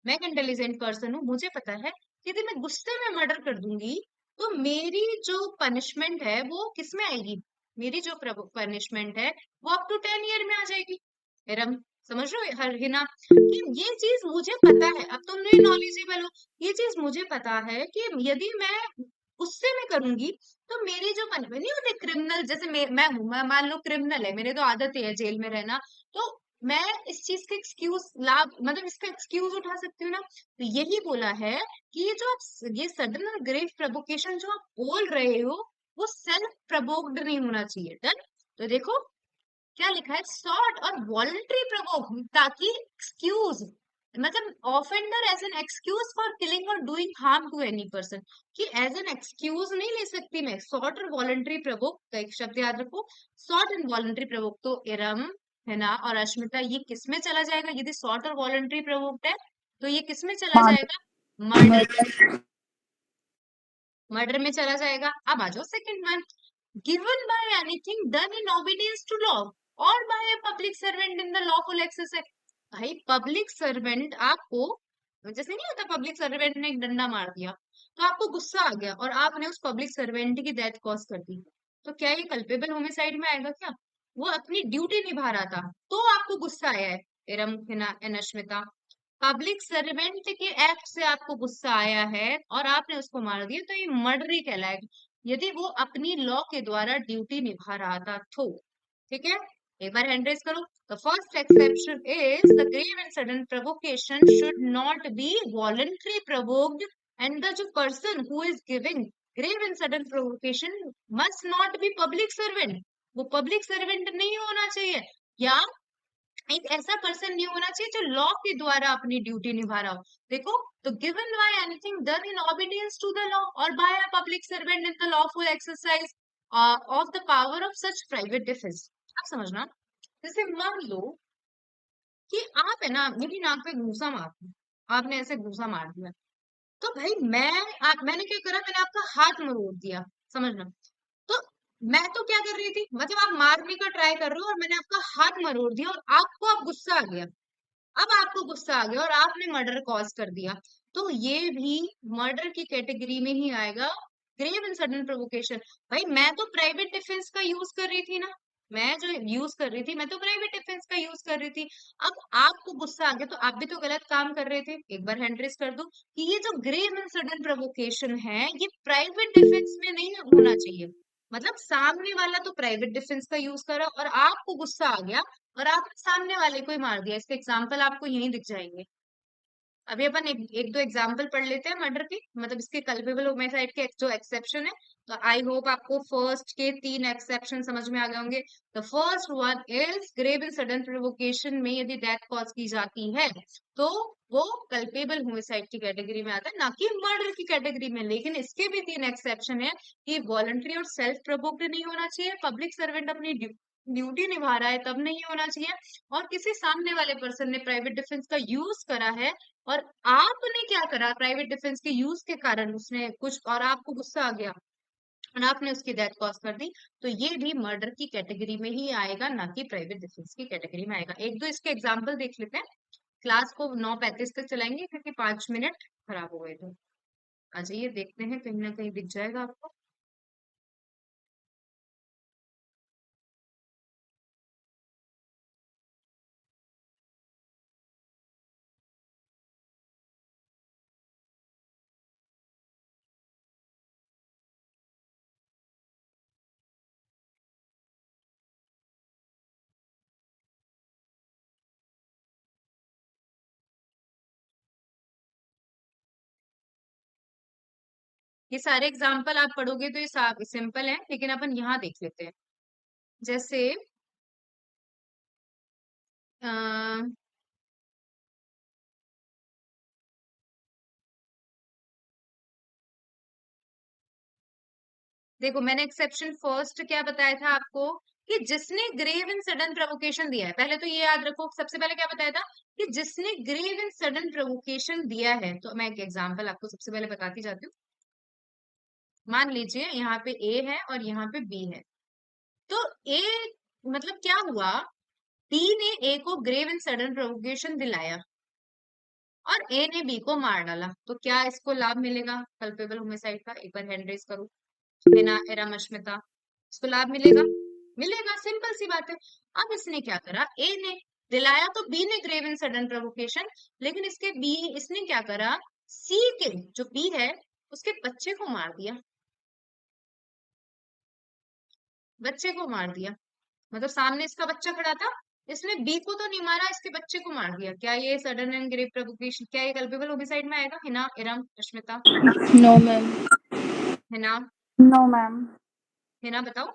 मैं एक इंटेलिजेंट पर्सन हूँ, मुझे पता है कि यदि मैं गुस्से में मर्डर कर दूंगी तो मेरी जो पनिशमेंट है वो किस में आएगी, मेरी जो पनिशमेंट है वो अप टू 10 ईयर में आ जाएगी। रम, समझ रहे हो हर हिना, कि ये चीज मुझे पता है, अब तुम भी नॉलेजेबल हो, ये चीज मुझे पता है कि यदि मैं गुस्से में करूंगी तो मेरी जो नहीं होते क्रिमिनल, जैसे मैं हूं, मैं मान लो क्रिमिनल है, मेरे तो आदत ही है जेल में रहना, तो मैं इस चीज का एक्सक्यूज लाभ मतलब इसका एक्सक्यूज उठा सकती हूँ ना। तो यही बोला है कि ये जो आप ये सडन और ग्रेव प्रोवोकेशन जो आप बोल रहे हो वो सेल्फ प्रोवोक्ड नहीं होना चाहिए। डन, तो देखो क्या लिखा है, सॉर्ट और वॉलंटरी प्रोवोक, ताकि एक्सक्यूज मतलब offender as an excuse for killing और doing harm to any person, कि एज एन एक्सक्यूज नहीं ले सकती मैं, सॉर्ट और वॉलंटरी प्रोवोक का एक शब्द याद रखो, सॉर्ट एंड वॉलंटरी प्रोवोक। तो इरम, है ना, और अश्मिता ये किस में चला जाएगा, यदि सॉर्ट और वॉलंटरी प्रोवोक्ड है तो ये किस में चला Murder. जाएगा, मर्डर। मर्डर में चला जाएगा। अब आ जाओ second one, given by anything done in obedience to law और by a public servant in the lawful exercise. भाई पब्लिक सर्वेंट आपको, जैसे नहीं होता पब्लिक सर्वेंट ने एक डंडा मार दिया तो आपको गुस्सा आ गया और आपने उस पब्लिक सर्वेंट की डेथ कॉज कर दी, तो क्या ये कल्पेबल होमिसाइड में आएगा क्या? वो अपनी ड्यूटी निभा रहा था तो आपको गुस्सा आया है, Iram, Hina and Ashmita. Public servant के एक्ट से आपको गुस्सा आया है और आपने उसको मार दिया, तो ये मर्डर ही कहलाएगा यदि वो अपनी लॉ के द्वारा ड्यूटी निभा रहा था तो। ठीक है, एक बार हैंड रेज करो। The first exception is the grave and sudden provocation should not be voluntary provoked and the जो person who is giving grave and sudden provocation must not be public servant. वो पब्लिक सर्वेंट नहीं होना चाहिए या एक ऐसा पर्सन नहीं होना चाहिए जो लॉ के द्वारा अपनी ड्यूटी निभा रहा हो। देखो, तो given by anything done in obedience to the law और by a public servant in the lawful exercise of the power of such private defence. आप समझना, जैसे मान लो कि आप है ना मेरी नाक पे घूसा मार दिया, आपने ऐसे घूसा मार दिया, तो भाई मैंने क्या करा, मैंने आपका हाथ मरोड़ दिया, समझना। तो मैं तो क्या कर रही थी, मतलब आप मारने का ट्राई कर रहे हो और मैंने आपका हाथ मरोड़ दिया और आपको अब गुस्सा आ गया। अब आपको गुस्सा आ गया और आपने मर्डर कॉज कर दिया, तो ये भी मर्डर की कैटेगरी में ही आएगा, ग्रेव एंड सडन प्रोवोकेशन। भाई मैं तो प्राइवेट डिफेंस का यूज कर रही थी ना, मैं जो यूज कर रही थी मैं तो प्राइवेट डिफेंस का यूज कर रही थी। अब आपको गुस्सा आ गया तो आप भी तो गलत काम कर रहे थे। एक बार हैंड रेस कर दो कि ये जो ग्रेव एंड सडन प्रोवोकेशन है ये प्राइवेट डिफेंस में नहीं होना चाहिए। मतलब सामने वाला तो प्राइवेट डिफेंस का यूज करा और आपको गुस्सा आ गया और आपने सामने वाले को ही मार दिया। इसके एग्जाम्पल आपको यहीं दिख जाएंगे। अभी अपन एक दो एग्जाम्पल पढ़ लेते हैं मर्डर के, मतलब इसके कल्पेबल होमिसाइड के जो एक्सेप्शन है। तो आई होप आपको फर्स्ट के तीन एक्सेप्शन समझ में आ गए होंगे। The first one is grave in sudden provocation में यदि डेथ कॉज की जाती है तो वो कल्पेबल होमिसाइड की कैटेगरी में आता है, ना कि मर्डर की कैटेगरी में। लेकिन इसके भी तीन एक्सेप्शन है कि वॉलंटरी और सेल्फ प्रोवोक्ड नहीं होना चाहिए, पब्लिक सर्वेंट अपनी ड्यूटी निभा रहा है तब नहीं होना चाहिए, और किसी सामने वाले पर्सन ने प्राइवेट डिफेंस का यूज करा है और आपने क्या करा, प्राइवेट डिफेंस के यूज के कारण उसने कुछ और आपको गुस्सा आ गया और आपने उसकी डेथ कॉज कर दी, तो ये भी मर्डर की कैटेगरी में ही आएगा, ना कि प्राइवेट डिफेंस की कैटेगरी में आएगा। एक दो इसके एग्जाम्पल देख लेते हैं। क्लास को 9:35 तक चलाएंगे क्योंकि 5 मिनट खराब हो गए थे। आ जाइए देखते हैं, कहीं ना कहीं दिख जाएगा आपको। ये सारे एग्जाम्पल आप पढ़ोगे तो ये सिंपल है, लेकिन अपन यहाँ देख लेते हैं। जैसे अ, देखो मैंने एक्सेप्शन फर्स्ट क्या बताया था आपको, कि जिसने ग्रेव एंड सडन प्रोवोकेशन दिया है, पहले तो ये याद रखो, सबसे पहले क्या बताया था कि जिसने ग्रेव एंड सडन प्रोवोकेशन दिया है। तो मैं एक एग्जांपल आपको सबसे पहले बताती जाती हूँ। मान लीजिए यहाँ पे ए है और यहाँ पे बी है, तो ए मतलब क्या हुआ, बी ने ए को ग्रेव एंड सडन प्रोवोकेशन दिलाया और ए ने बी को मार डाला, तो क्या इसको लाभ मिलेगा कल्पेबल होमिसाइड का? एक बार हैंड रेज करो, बिना एरा मशमिता, इसको लाभ मिलेगा? मिलेगा, सिंपल सी बात है। अब इसने क्या करा, ए ने दिलाया तो बी ने ग्रेव एंड सडन प्रोवोकेशन, लेकिन इसने क्या करा, सी के जो बी है उसके बच्चे को मार दिया, बच्चे को मार दिया। मतलब सामने इसका बच्चा खड़ा था, इसने बी को तो नहीं मारा, इसके बच्चे को मार दिया। क्या ये सडन एंड ग्रेव प्रोवोकेशन, क्या ये कल्पेबल होमिसाइड में आएगा? Hina, Iram, Ashmita, No, ma'am. Hina, No, ma'am. Hina बताओ,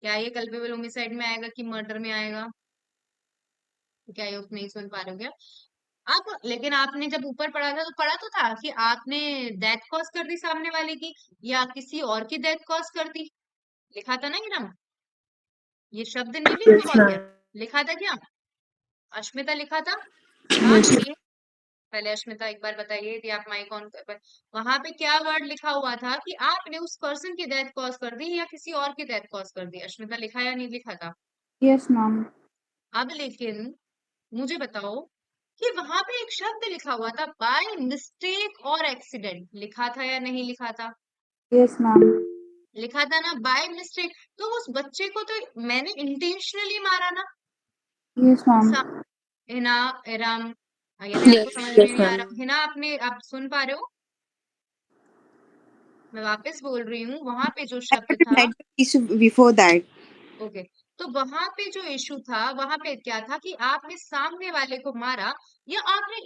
क्या ये कल्पेबल होमिसाइड में आएगा कि मर्डर में आएगा? क्या ये नहीं सुन पा रहे हो क्या आप? लेकिन आपने जब ऊपर पढ़ा था तो पढ़ा तो था कि आपने डेथ कॉज कर दी सामने वाले की या किसी और की डेथ कॉज कर दी, लिखा था ना इरम? ये शब्द नहीं लिखा Yes, हुआ क्या? ma'am. लिखा था क्या? अश्मिता लिखा था? हाँ Yes. ये पहले अश्मिता एक बार बताइए, यदि आप माइक ऑन कर, वहां पे क्या वर्ड लिखा हुआ था कि आपने उस पर्सन की डेथ कॉज कर दी या किसी और की डेथ कॉज कर दी? अश्मिता लिखा या नहीं लिखा था? Yes, ma'am. अब लेकिन मुझे बताओ कि वहां पे एक शब्द लिखा हुआ था बाय मिस्टेक और एक्सीडेंट, लिखा था या नहीं लिखा था? Yes, ma'am. लिखा था ना, बाय मिस्टेक। तो उस बच्चे को तो मैंने इंटेंशनली मारा ना। Yes, ma'am. सा- हिना, एराम, यदि आपको Yes, समझ में yes, नहीं आ ma'am. रहा, हिना आपने, आप सुन पा रहे हो? मैं वापस बोल रही हूँ, वहां पे जो I शब्द want to था, add the issue before that. Okay, तो वहां पे जो इशू था, वहां पे क्या था कि आपने सामने वाले को मारा, या आपने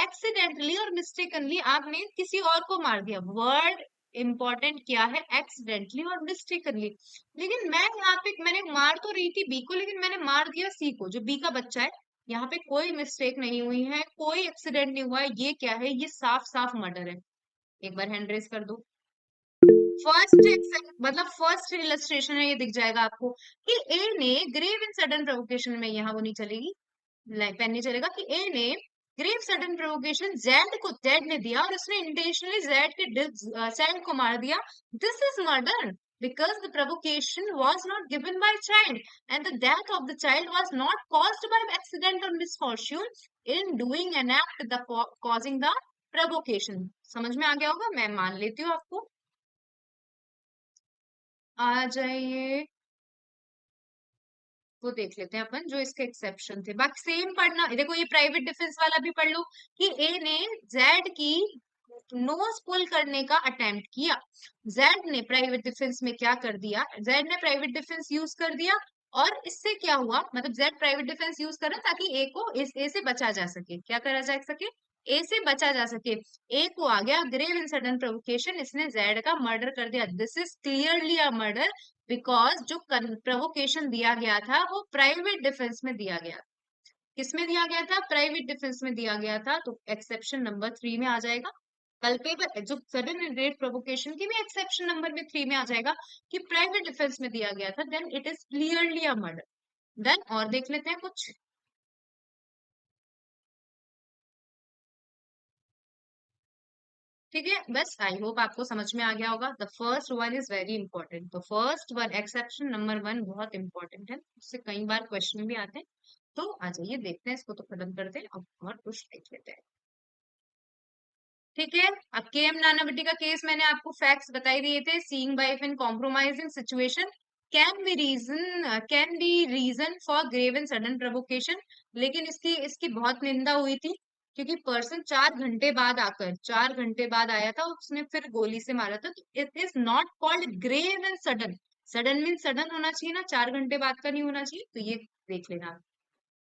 एक्सीडेंटली और मिस्टेकनली आपने किसी और को मार दिया। वर्ड इंपॉर्टेंट क्या है, एक्सीडेंटली और मिस्टेकनली। लेकिन मैं यहाँ पे, मैंने मार तो रही थी बी को, लेकिन मैंने मार दिया सी को, जो बी का बच्चा है। यहाँ पे कोई मिस्टेक नहीं हुई है, कोई एक्सीडेंट नहीं हुआ है, ये क्या है, ये साफ साफ मर्डर है। एक बार हैंड रेस कर दो। फर्स्ट मतलब फर्स्ट इलस्ट्रेशन है, ये दिख जाएगा आपको कि ए ने ग्रेव इन सडन प्रोवोकेशन में, यहाँ वो नहीं चलेगी, पेन नहीं चलेगा, कि ए ने ग्रेव सडन प्रोवोकेशन जेड को, जेड ने दिया और उसने इंटेंशनली जेड के जेड को मार दिया। This is murder because the provocation was not given by child and the death of the child was not caused by accident or misfortune in doing an act the causing the provocation। समझ में आ गया होगा, मैं मान लेती हूँ आपको। आ जाइए, वो देख लेते हैं अपन जो इसके एक्सेप्शन थे। बाकी सेम पढ़ना, देखो ये प्राइवेट डिफेंस वाला भी पढ़ लो कि ए ने जेड की नोज पुल करने का अटेम्प्ट किया। जेड ने प्राइवेट डिफेंस में क्या कर दिया, जेड ने प्राइवेट डिफेंस यूज कर दिया, और इससे क्या हुआ, मतलब जेड प्राइवेट डिफेंस यूज करा ताकि ए को इस ए से बचा जा सके। क्या करा जा सके, ए से बचा जा सके। ए को आ गया ग्रेव इन सडन प्रोवोकेशन, इसने जेड का मर्डर कर दिया। This is clearly a murder because जो प्रोवोकेशन दिया गया था वो प्राइवेट डिफेंस में दिया गया। किसमें दिया गया था, प्राइवेट डिफेंस में दिया गया था। तो एक्सेप्शन नंबर 3 में आ जाएगा। कल्पेबल जो सडन एंड ग्रेट प्रोवोकेशन की भी एक्सेप्शन नंबर में 3 में आ जाएगा कि प्राइवेट डिफेंस में दिया गया था, then it is clearly a murder. Then और देख लेते हैं कुछ। ठीक है, बस आई होप आपको समझ में आ गया होगा। The first one is very important, तो फर्स्ट वन एक्सेप्शन नंबर 1 बहुत इंपॉर्टेंट है, इससे कई बार क्वेश्चन भी आते हैं। तो आ जाइए देखते हैं, इसको तो खत्म करते हैं, अब और कुछ देख लेते हैं। ठीक है, अब के एम नानावटी का केस मैंने आपको फैक्ट्स बताई दिए थे। Seeing wife in compromising situation can be reason for grave and sudden provocation. लेकिन इसकी बहुत निंदा हुई थी, क्योंकि पर्सन 4 घंटे बाद आकर, 4 घंटे बाद आया था, उसने फिर गोली से मारा था। तो it is not called grave and sudden. Sudden mean sudden होना चाहिए ना, 4 घंटे बाद का नहीं होना चाहिए। तो ये देख लेना।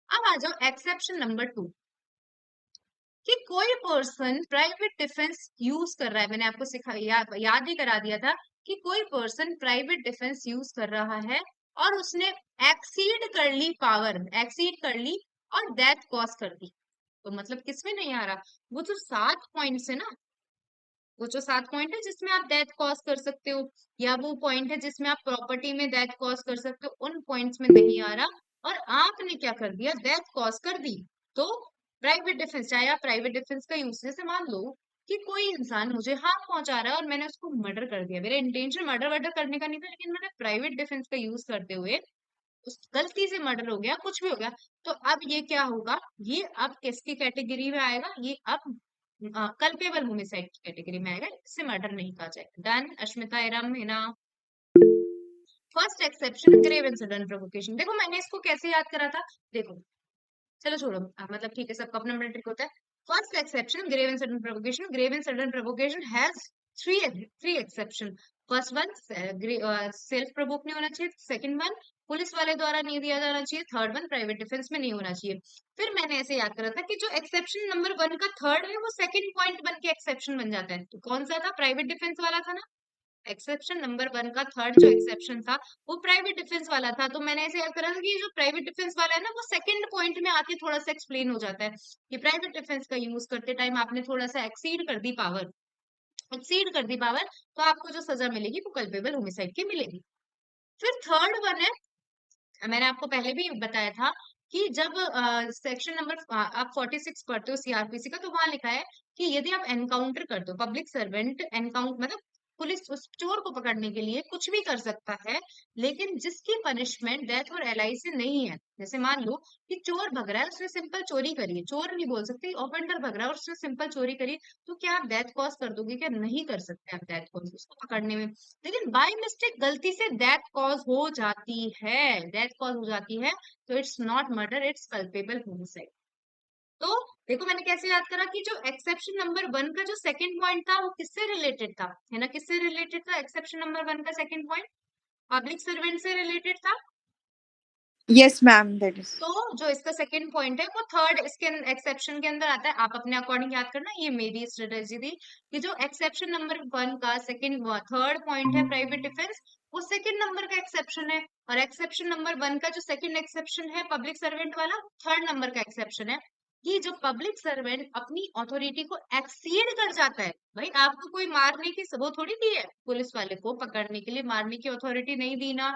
अब आ जाओ एक्सेप्शन नंबर 2, कि कोई पर्सन प्राइवेट डिफेंस यूज कर रहा है। मैंने आपको याद ही करा दिया था कि कोई पर्सन प्राइवेट डिफेंस यूज कर रहा है और उसने एक्सीड कर ली पावर, एक्सीड कर ली और डेथ कॉज कर दी। तो मतलब किसमें नहीं आ रहा, वो जो 7 पॉइंट्स है ना, वो जो 7 पॉइंट है जिसमें आप डेथ कॉज कर सकते हो, या वो पॉइंट है जिसमें आप प्रॉपर्टी में डेथ कॉज कर सकते हो, उन पॉइंट्स में नहीं आ रहा, और आपने क्या कर दिया, डेथ कॉज कर दी। तो प्राइवेट डिफेंस, चाहे आप प्राइवेट डिफेंस का यूज, जैसे मान लो कि कोई इंसान मुझे हार्म पहुंचा रहा है और मैंने उसको मर्डर कर दिया, मेरा इंटेंशन मर्डर वर्डर करने का नहीं था, लेकिन मैंने प्राइवेट डिफेंस का यूज करते हुए उस गलती से मर्डर हो गया, कुछ भी हो गया। तो अब ये क्या होगा, ये अब किसकी कैटेगरी में आएगा, ये अब कल्पेबल होमिसाइड की कैटेगरी में आएगा, इससे मर्डर नहीं कहा जाएगा। Done Ashmita Eram Hina. First exception grave and sudden provocation. देखो मैंने इसको कैसे याद करा था, देखो, चलो छोड़ो, मतलब ठीक है, सबका अपना अपना ट्रिक होता है। First exception grave and sudden provocation, grave and sudden provocation has three exception. First one self provoke नहीं होना चाहिए, सेकंड वन पुलिस वाले द्वारा नहीं दिया जाना चाहिए, थर्ड वन प्राइवेट डिफेंस में नहीं होना चाहिए। फिर मैंने ऐसे याद करा था कि जो एक्सेप्शन नंबर 1 का थर्ड है वो सेकंड पॉइंट बन के एक्सेप्शन बन जाता है। तो कौन सा था, प्राइवेट डिफेंस वाला था ना। एक्सेप्शन नंबर 1 का थर्ड जो एक्सेप्शन था वो प्राइवेट डिफेंस वाला था। तो मैंने ऐसे याद करा था कि जो प्राइवेट डिफेंस वाला है ना, वो सेकंड पॉइंट में आके थोड़ा सा एक्सप्लेन हो जाता है कि प्राइवेट डिफेंस का यूज करते टाइम आपने थोड़ा सा एक्सीड कर दी पावर, एक्सीड कर दी पावर, तो आपको जो सजा मिलेगी वो कल्पेबल होमिसाइड की मिलेगी। फिर थर्ड वन है, मैंने आपको पहले भी बताया था कि जब सेक्शन नंबर आप 46 पढ़ते हो सीआरपीसी का, तो वहां लिखा है कि यदि आप एनकाउंटर करते हो, पब्लिक सर्वेंट एनकाउंट मतलब पुलिस उस चोर को पकड़ने के लिए कुछ भी कर सकता है, लेकिन जिसकी पनिशमेंट डेथ और एलआई से नहीं है। जैसे मान लो कि चोर भग रहा है, उसने सिंपल चोरी करी है, चोर नहीं बोल सकते, ऑफेंडर भग रहा है और उसने सिंपल चोरी करी, तो क्या आप डेथ कॉज कर दोगे? क्या नहीं कर सकते आप डेथ कॉज उसको पकड़ने में। लेकिन बाय मिस्टेक गलती से डेथ कॉज हो जाती है, डेथ कॉज हो जाती है, तो it's not murder, it's culpable homicide. तो देखो मैंने कैसे याद करा कि जो एक्सेप्शन नंबर 1 का जो सेकंड पॉइंट था वो किससे रिलेटेड था, है ना, किससे रिलेटेड था एक्सेप्शन नंबर 1 का सेकंड पॉइंट? पब्लिक सर्वेंट से रिलेटेड था। Yes, ma'am, that is. तो जो इसका सेकंड पॉइंट है वो थर्ड इसके एक्सेप्शन के अंदर आता है। आप अपने अकॉर्डिंग याद करना, ये मेरी स्ट्रेटेजी थी कि जो एक्सेप्शन नंबर 1 का सेकंड थर्ड पॉइंट है प्राइवेट डिफेंस, वो सेकंड नंबर का एक्सेप्शन है, और एक्सेप्शन नंबर 1 का जो सेकंड एक्सेप्शन है पब्लिक सर्वेंट वाला, थर्ड नंबर का एक्सेप्शन है कि जो पब्लिक सर्वेंट अपनी अथॉरिटी को एक्सीड कर जाता है। भाई आपको कोई मारने की वो थोड़ी दी है, पुलिस वाले को पकड़ने के लिए मारने की अथॉरिटी नहीं दी ना,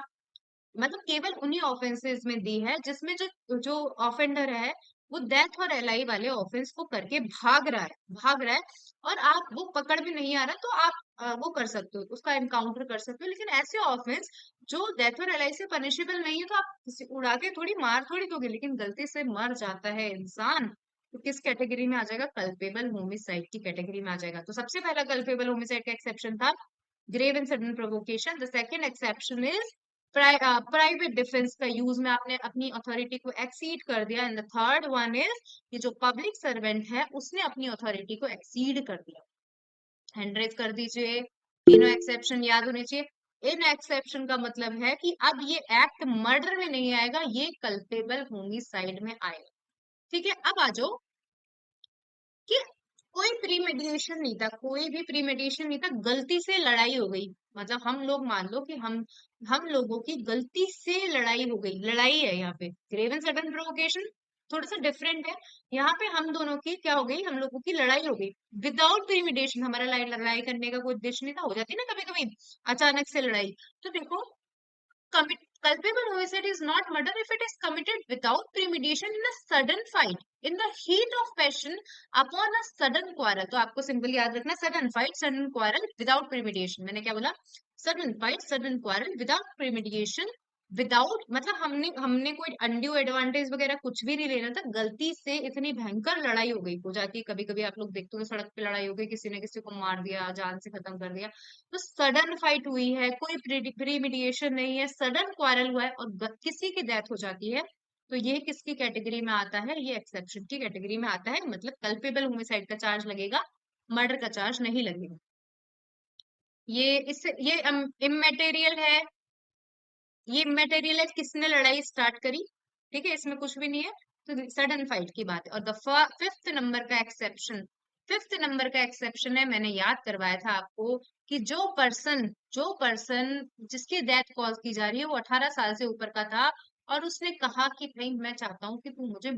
मतलब केवल उन्हीं ऑफेंसेस में दी है जिसमें जो जो ऑफेंडर है वो डेथ और एलआई वाले ऑफेंस को करके भाग रहा है और आप वो पकड़ में नहीं आ रहा, तो आप वो कर सकते हो, उसका एनकाउंटर कर सकते हो। लेकिन ऐसे ऑफेंस जो डेथ और एलआई से पनिशेबल नहीं है, तो आप उड़ा के थोड़ी मार थोड़ी दोगे, लेकिन गलती से मर जाता है इंसान, तो किस कैटेगरी में आ जाएगा? कल्पेबल होमिसाइड की कैटेगरी में आ जाएगा। तो सबसे पहला कल्पेबल होमिसाइड का एक्सेप्शन था grave and sudden provocation. The second exception is private defence का यूज में आपने अपनी अथॉरिटी को एक्सीड कर दिया, and the third one is कि जो पब्लिक सर्वेंट है उसने अपनी अथॉरिटी को एक्सीड कर दिया। हैंड रेज कर दीजिए, तीनों एक्सेप्शन याद होने चाहिए। इन एक्सेप्शन का मतलब है कि अब ये एक्ट मर्डर में नहीं आएगा, ये कल्पेबल होमिसाइड में आएगा। ठीक है, अब आ जाओ कि कोई प्रीमेडिटेशन नहीं था, कोई भी प्रीमेडिटेशन नहीं था, गलती से लड़ाई हो गई, मतलब हम लोग मान लो कि हम लोगों की गलती से लड़ाई हो गई, लड़ाई है यहाँ पे, ग्रेव एंड सडन प्रोवोकेशन थोड़ा सा डिफरेंट है। यहाँ पे हम दोनों की क्या हो गई, हम लोगों की लड़ाई हो गई विदाउट प्रीमेडिटेशन, हमारा लड़ाई करने का कोई उद्देश्य नहीं था, हो जाती है ना कभी कभी अचानक से लड़ाई। तो देखो culpable homicide is not murder if it is committed without premeditation in a sudden fight, in the heat of passion, upon a sudden quarrel। तो आपको सिंपल याद रखना, sudden fight, sudden quarrel without premeditation। मैंने क्या बोला? sudden fight, sudden quarrel without premeditation, without मतलब हमने कोई अनड्यू एडवांटेज वगैरह कुछ भी नहीं लेना था, गलती से इतनी भयंकर लड़ाई हो जाती है कभी कभी, आप लोग देखते हो सड़क पे लड़ाई हो गई, किसी ने किसी को मार दिया, जान से खत्म कर दिया, तो सडन फाइट हुई है, कोई प्रीमिडिएशन नहीं है, सडन क्वारल हुआ है और किसी की डेथ हो जाती है, तो ये किसकी कैटेगरी में आता है? ये एक्सेप्शन की कैटेगरी में आता है, मतलब कल्पेबल होमिसाइड का चार्ज लगेगा, मर्डर का चार्ज नहीं लगेगा। ये इससे ये इमेटेरियल है, ये इमेटेरियल है, किसने लड़ाई स्टार्ट करी, ठीक है, इसमें कुछ भी नहीं है, तो सडन फाइट की बात है। और द फिफ्थ नंबर का एक्सेप्शन, फिफ्थ नंबर का एक्सेप्शन है, मैंने याद करवाया था आपको कि जो पर्सन जिसकी डेथ कॉज की जा रही है वो 18 साल से ऊपर का था, और उसने कहा कि भाई मैं चाहता हूँ कि तू मुझे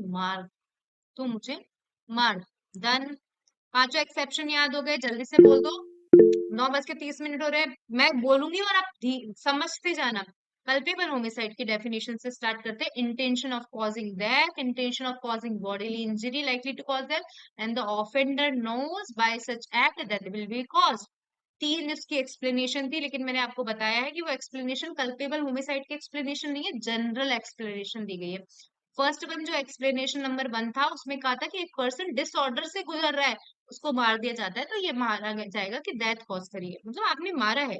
मार। डन, पांचों एक्सेप्शन याद हो गए, जल्दी से बोल दो। 9:30 हो रहे हैं, मैं बोलूंगी और आप समझते जाना। कल्पेबल होमिसाइड की डेफिनेशन से स्टार्ट करते हैं। Intention of causing death, intention of causing bodily injury likely to cause death, and the offender knows by such act that will be cause. तीन इसकी एक्सप्लेनेशन थी, लेकिन मैंने आपको बताया है कि वो एक्सप्लेनेशन कल्पेबल होमिसाइड की एक्सप्लेनेशन नहीं है, जनरल एक्सप्लेनेशन दी गई है। फर्स्ट वन जो एक्सप्लेनेशन नंबर 1 था उसमें कहा था कि एक पर्सन डिसऑर्डर से गुजर रहा है, उसको मार दिया जाता है, तो ये मारा जाएगा कि डेथ कॉज करी है, मतलब आपने मारा है।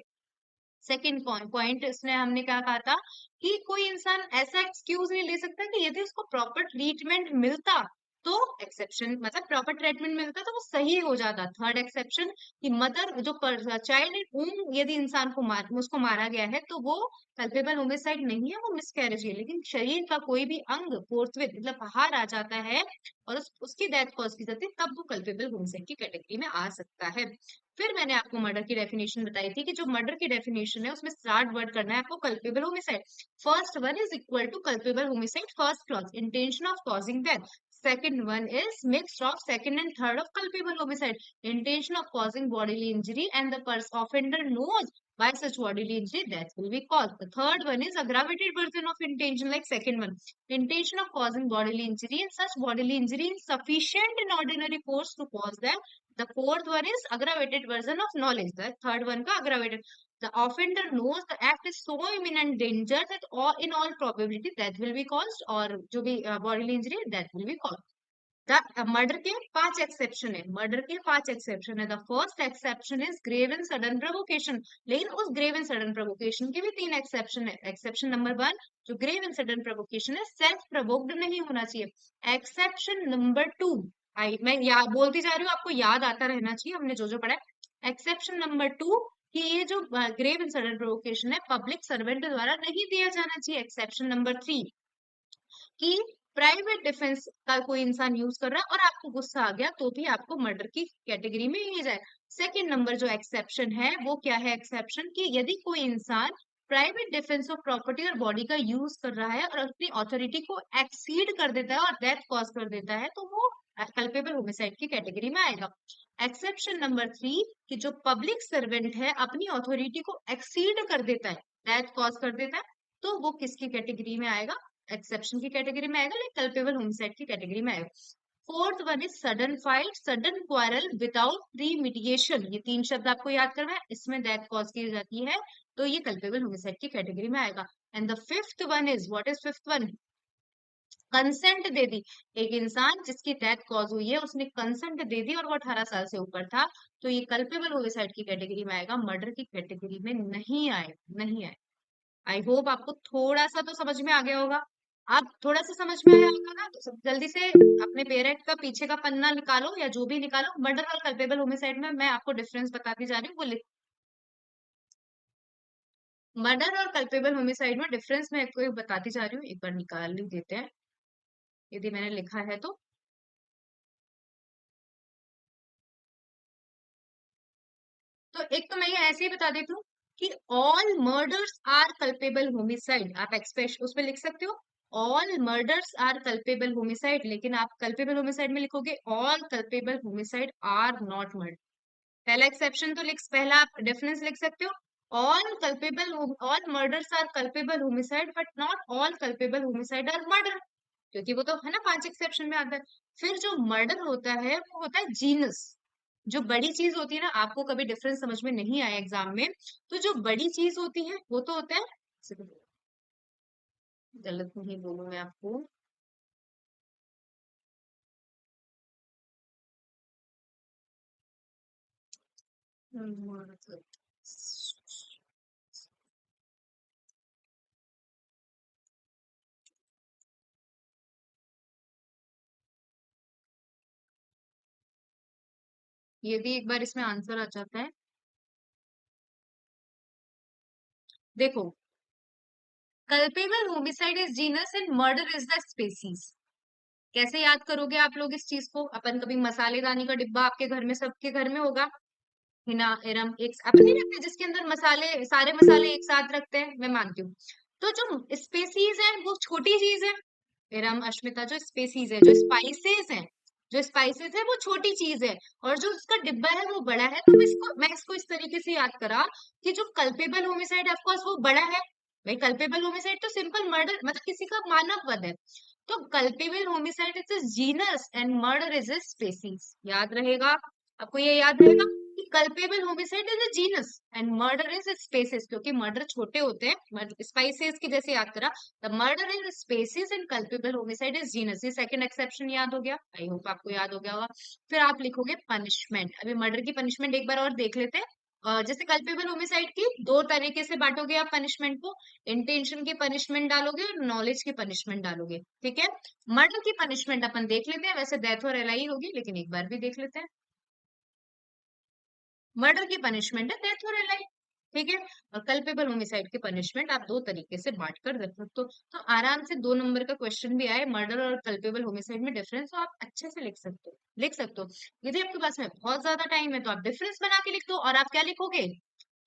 सेकंड पॉइंट इसने हमने क्या कहा था कि कोई इंसान ऐसा एक्सक्यूज नहीं ले सकता कि यदि उसको प्रॉपर ट्रीटमेंट मिलता तो एक्सेप्शन, मतलब प्रॉपर ट्रीटमेंट मिलता तो वो सही हो जाता। थर्ड एक्सेप्शन कि मदर जो चाइल्ड इन whom यदि इंसान को उसको मारा गया है तो वो कल्पेबल होमिसाइड नहीं है, वो मिसकैरेज है। लेकिन शरीर का कोई भी अंग फोर्थविथ मतलब बाहर आ जाता है और उसकी डेथ कॉज की जाती है, तब वो कल्पेबल होमिसाइड की कैटेगरी में आ सकता है। फिर मैंने आपको मर्डर की डेफिनेशन बताई थी कि जो मर्डर की डेफिनेशन है उसमें स्टार्ट वर्ड करना है आपको culpable homicide. First one is equal to culpable homicide, first clause intention of causing death, second one is mixed of second and third of culpable homicide, intention of causing bodily injury, and the offender knows by such bodily injury, death will be caused. The third one is aggravated version of intention, like second one, intention of causing bodily injury and such bodily injury is sufficient in ordinary course to cause them. The fourth one is aggravated version of knowledge. The third one ka aggravated. The offender knows the act is so imminent danger that all, in all probability death will be caused, or जो भी bodily injury death will be caused. Murder के 5 एक्सेप्शन है, मर्डर के 5 एक्सेप्शन है. The first exception is grave and sudden provocation. लेकिन उस ग्रेव एंड सडन प्रोवोकेशन के भी 3 एक्सेप्शन है. एक्सेप्शन नंबर 1 जो ग्रेव एंड सडन प्रोवोकेशन है सेल्फ प्रोवोक्ड नहीं होना चाहिए. एक्सेप्शन नंबर 2 मैं बोलती जा रही हूँ, आपको याद आता रहना चाहिए हमने जो पढ़ा है. एक्सेप्शन नंबर 2 कि ये जो ग्रेव एंड सडन प्रोवोकेशन है पब्लिक सर्वेंट द्वारा नहीं दिया जाना चाहिए. एक्सेप्शन नंबर 3 कि प्राइवेट डिफेंस का कोई इंसान यूज कर रहा है और आपको गुस्सा आ गया तो भी आपको मर्डर की कैटेगरी में लिया जाए. सेकंड नंबर जो एक्सेप्शन है वो क्या है? एक्सेप्शन कि यदि कोई इंसान प्राइवेट डिफेंस ऑफ प्रॉपर्टी और बॉडी का यूज कर रहा है और अपनी अथॉरिटी को एक्सीड कर देता है और डेथ कॉज कर देता है तो वो कल्पेबल होमिसाइड की कैटेगरी में आएगा. एक्सेप्शन नंबर 3 कि जो पब्लिक सर्वेंट है अपनी अथॉरिटी को एक्सीड कर देता है, डेथ कॉज कर देता है, तो वो किसकी कैटेगरी में आएगा? एक्सेप्शन की कैटेगरी में आएगा, लेकिन कल्पेबल होमिसाइड की कैटेगरी में आएगा. Fourth one is sudden fight, sudden quarrel without pre mitigation. ये 3 शब्द आपको याद करना है, इसमें डेथ कॉज की जाती है तो ये कल्पेबल होमिसाइड की कैटेगरी में आएगा. And the fifth one is, what is fifth one? Consent दे दी. एक इंसान जिसकी डेथ कॉज हुई है उसने कंसेंट दे दी और वो 18 साल से ऊपर था तो ये कल्पेबल होमिसाइड की कैटेगरी में आएगा, मर्डर की कैटेगरी में नहीं आएगा, नहीं आएगा. आई होप आपको थोड़ा सा तो समझ में आ गया होगा. आप थोड़ा सा समझ में आया होगा ना, तो सब जल्दी से अपने पेरेंट का पीछे का पन्ना निकालो या जो भी निकालो. मर्डर और कल्पेबल होमिसाइड में मैं आपको डिफरेंस बताती जा रही हूँ, वो लिख. मर्डर और कल्पेबल होमिसाइड में डिफरेंस मैं आपको बताती जा रही हूँ, एक बार निकाल ही देते हैं यदि मैंने लिखा है तो. एक तो मैं ये ऐसे ही बता देती हूँ कि all murders are culpable homicide. आप एक्सप्रेस उसमें लिख सकते हो all murders are culpable homicide, लेकिन आप कल्पेबल होमिसाइड में लिखोगे all culpable homicide are not murder. पहला एक्सेप्शन तो पहला आप डिफरेंस लिख सकते हो all culpable, all murders are culpable homicide but not all culpable homicide are murder, क्योंकि वो तो है ना 5 एक्सेप्शन में आता है. फिर जो मर्डर होता है वो होता है जीनस. जो बड़ी चीज होती है ना, आपको कभी डिफरेंस समझ में नहीं आया एग्जाम में, तो जो बड़ी चीज होती है वो तो होता है, गलत नहीं बोलूं मैं आपको, यदि एक बार इसमें आंसर आ जाता है. देखो, culpable homicide is genus and murder is the species. कैसे याद करोगे आप लोग इस चीज को? अपन कभी मसालेदानी का डिब्बा आपके घर में, सबके घर में होगा, हिना एरम एक अपन नहीं रखते जिसके अंदर मसाले, सारे मसाले एक साथ रखते हैं, मैं मानती हूँ. तो जो स्पेसीज है वो छोटी चीज है. एरम अश्मिता, जो स्पेसीज है, जो स्पाइसेस है, जो स्पाइसेस है वो छोटी चीज है और जो उसका डिब्बा है वो बड़ा है. तो मैं इसको इस तरीके से याद करा कि जो कल्पेबल होमिसाइड ऑफकोर्स वो बड़ा है. भाई कल्पेबल होमिसाइड तो सिंपल मर्डर, मतलब किसी का मानव वध है. तो culpable homicide is a genus and murder is a species. याद रहेगा आपको, ये याद रहेगा कि culpable homicide is a genus and murder is species, क्योंकि मर्डर छोटे होते हैं, स्पाइसेस की जैसे याद करा. The murder is species and culpable homicide is genus. ये सेकंड एक्सेप्शन याद हो गया, आई होप आपको याद हो गया होगा. फिर आप लिखोगे पनिशमेंट. अभी मर्डर की पनिशमेंट एक बार और देख लेते हैं. जैसे कल्पेबल होमिसाइड की 2 तरीके से बांटोगे आप पनिशमेंट को, इंटेंशन की पनिशमेंट डालोगे और नॉलेज की पनिशमेंट डालोगे. ठीक है, मर्डर की पनिशमेंट अपन देख लेते हैं, वैसे डेथ और एलआई होगी लेकिन एक बार भी देख लेते हैं. मर्डर की पनिशमेंट है डेथ और एलआई. ठीक है, और कल्पेबल होमिसाइड की पनिशमेंट आप 2 तरीके से बांट कर रख सकते हो. तो आराम से 2 नंबर का क्वेश्चन भी आए मर्डर और कल्पेबल होमिसाइड में डिफरेंस, तो आप अच्छे से लिख सकते हो, लिख सकते हो. यदि आपके पास में बहुत ज्यादा टाइम है तो आप डिफरेंस बना के लिख दो. और आप क्या लिखोगे?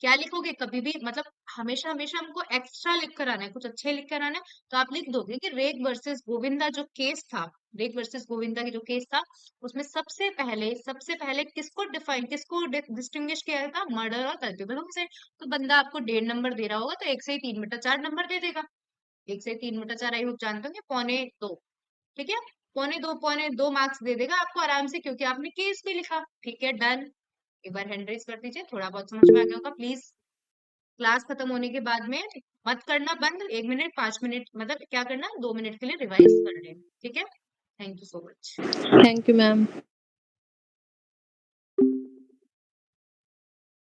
क्या लिखोगे कभी भी, मतलब हमेशा हमेशा हमको एक्स्ट्रा लिख कर आना है, कुछ अच्छे लिख कर आना है। तो आप लिख दोगे कि रेग वर्सेस गोविंदा जो केस था, रेग वर्सेस गोविंदा की जो केस था, उसमें सबसे पहले किसको डिस्टिंग्विश किया था, मर्डर और कल्पेबल से। तो बंदा आपको 1.5 नंबर दे रहा होगा तो 1 से 3 बटा 4 नंबर दे देगा। 1 से 3 बटा 4 आई होप जानते होंगे, 2.25। ठीक है, 2.25 मार्क्स दे देगा आपको आराम से, क्योंकि आपने केस भी लिखा। ठीक है, डन। एक बार हैंड रेज कर दीजिए, थोड़ा बहुत समझ में आ गया होगा प्लीज। क्लास खत्म होने के बाद में मत करना बंद, 1 मिनट 5 मिनट, मतलब क्या करना, 2 मिनट के लिए रिवाइज कर लेना। ठीक है, thank you so much. Thank you, ma'am.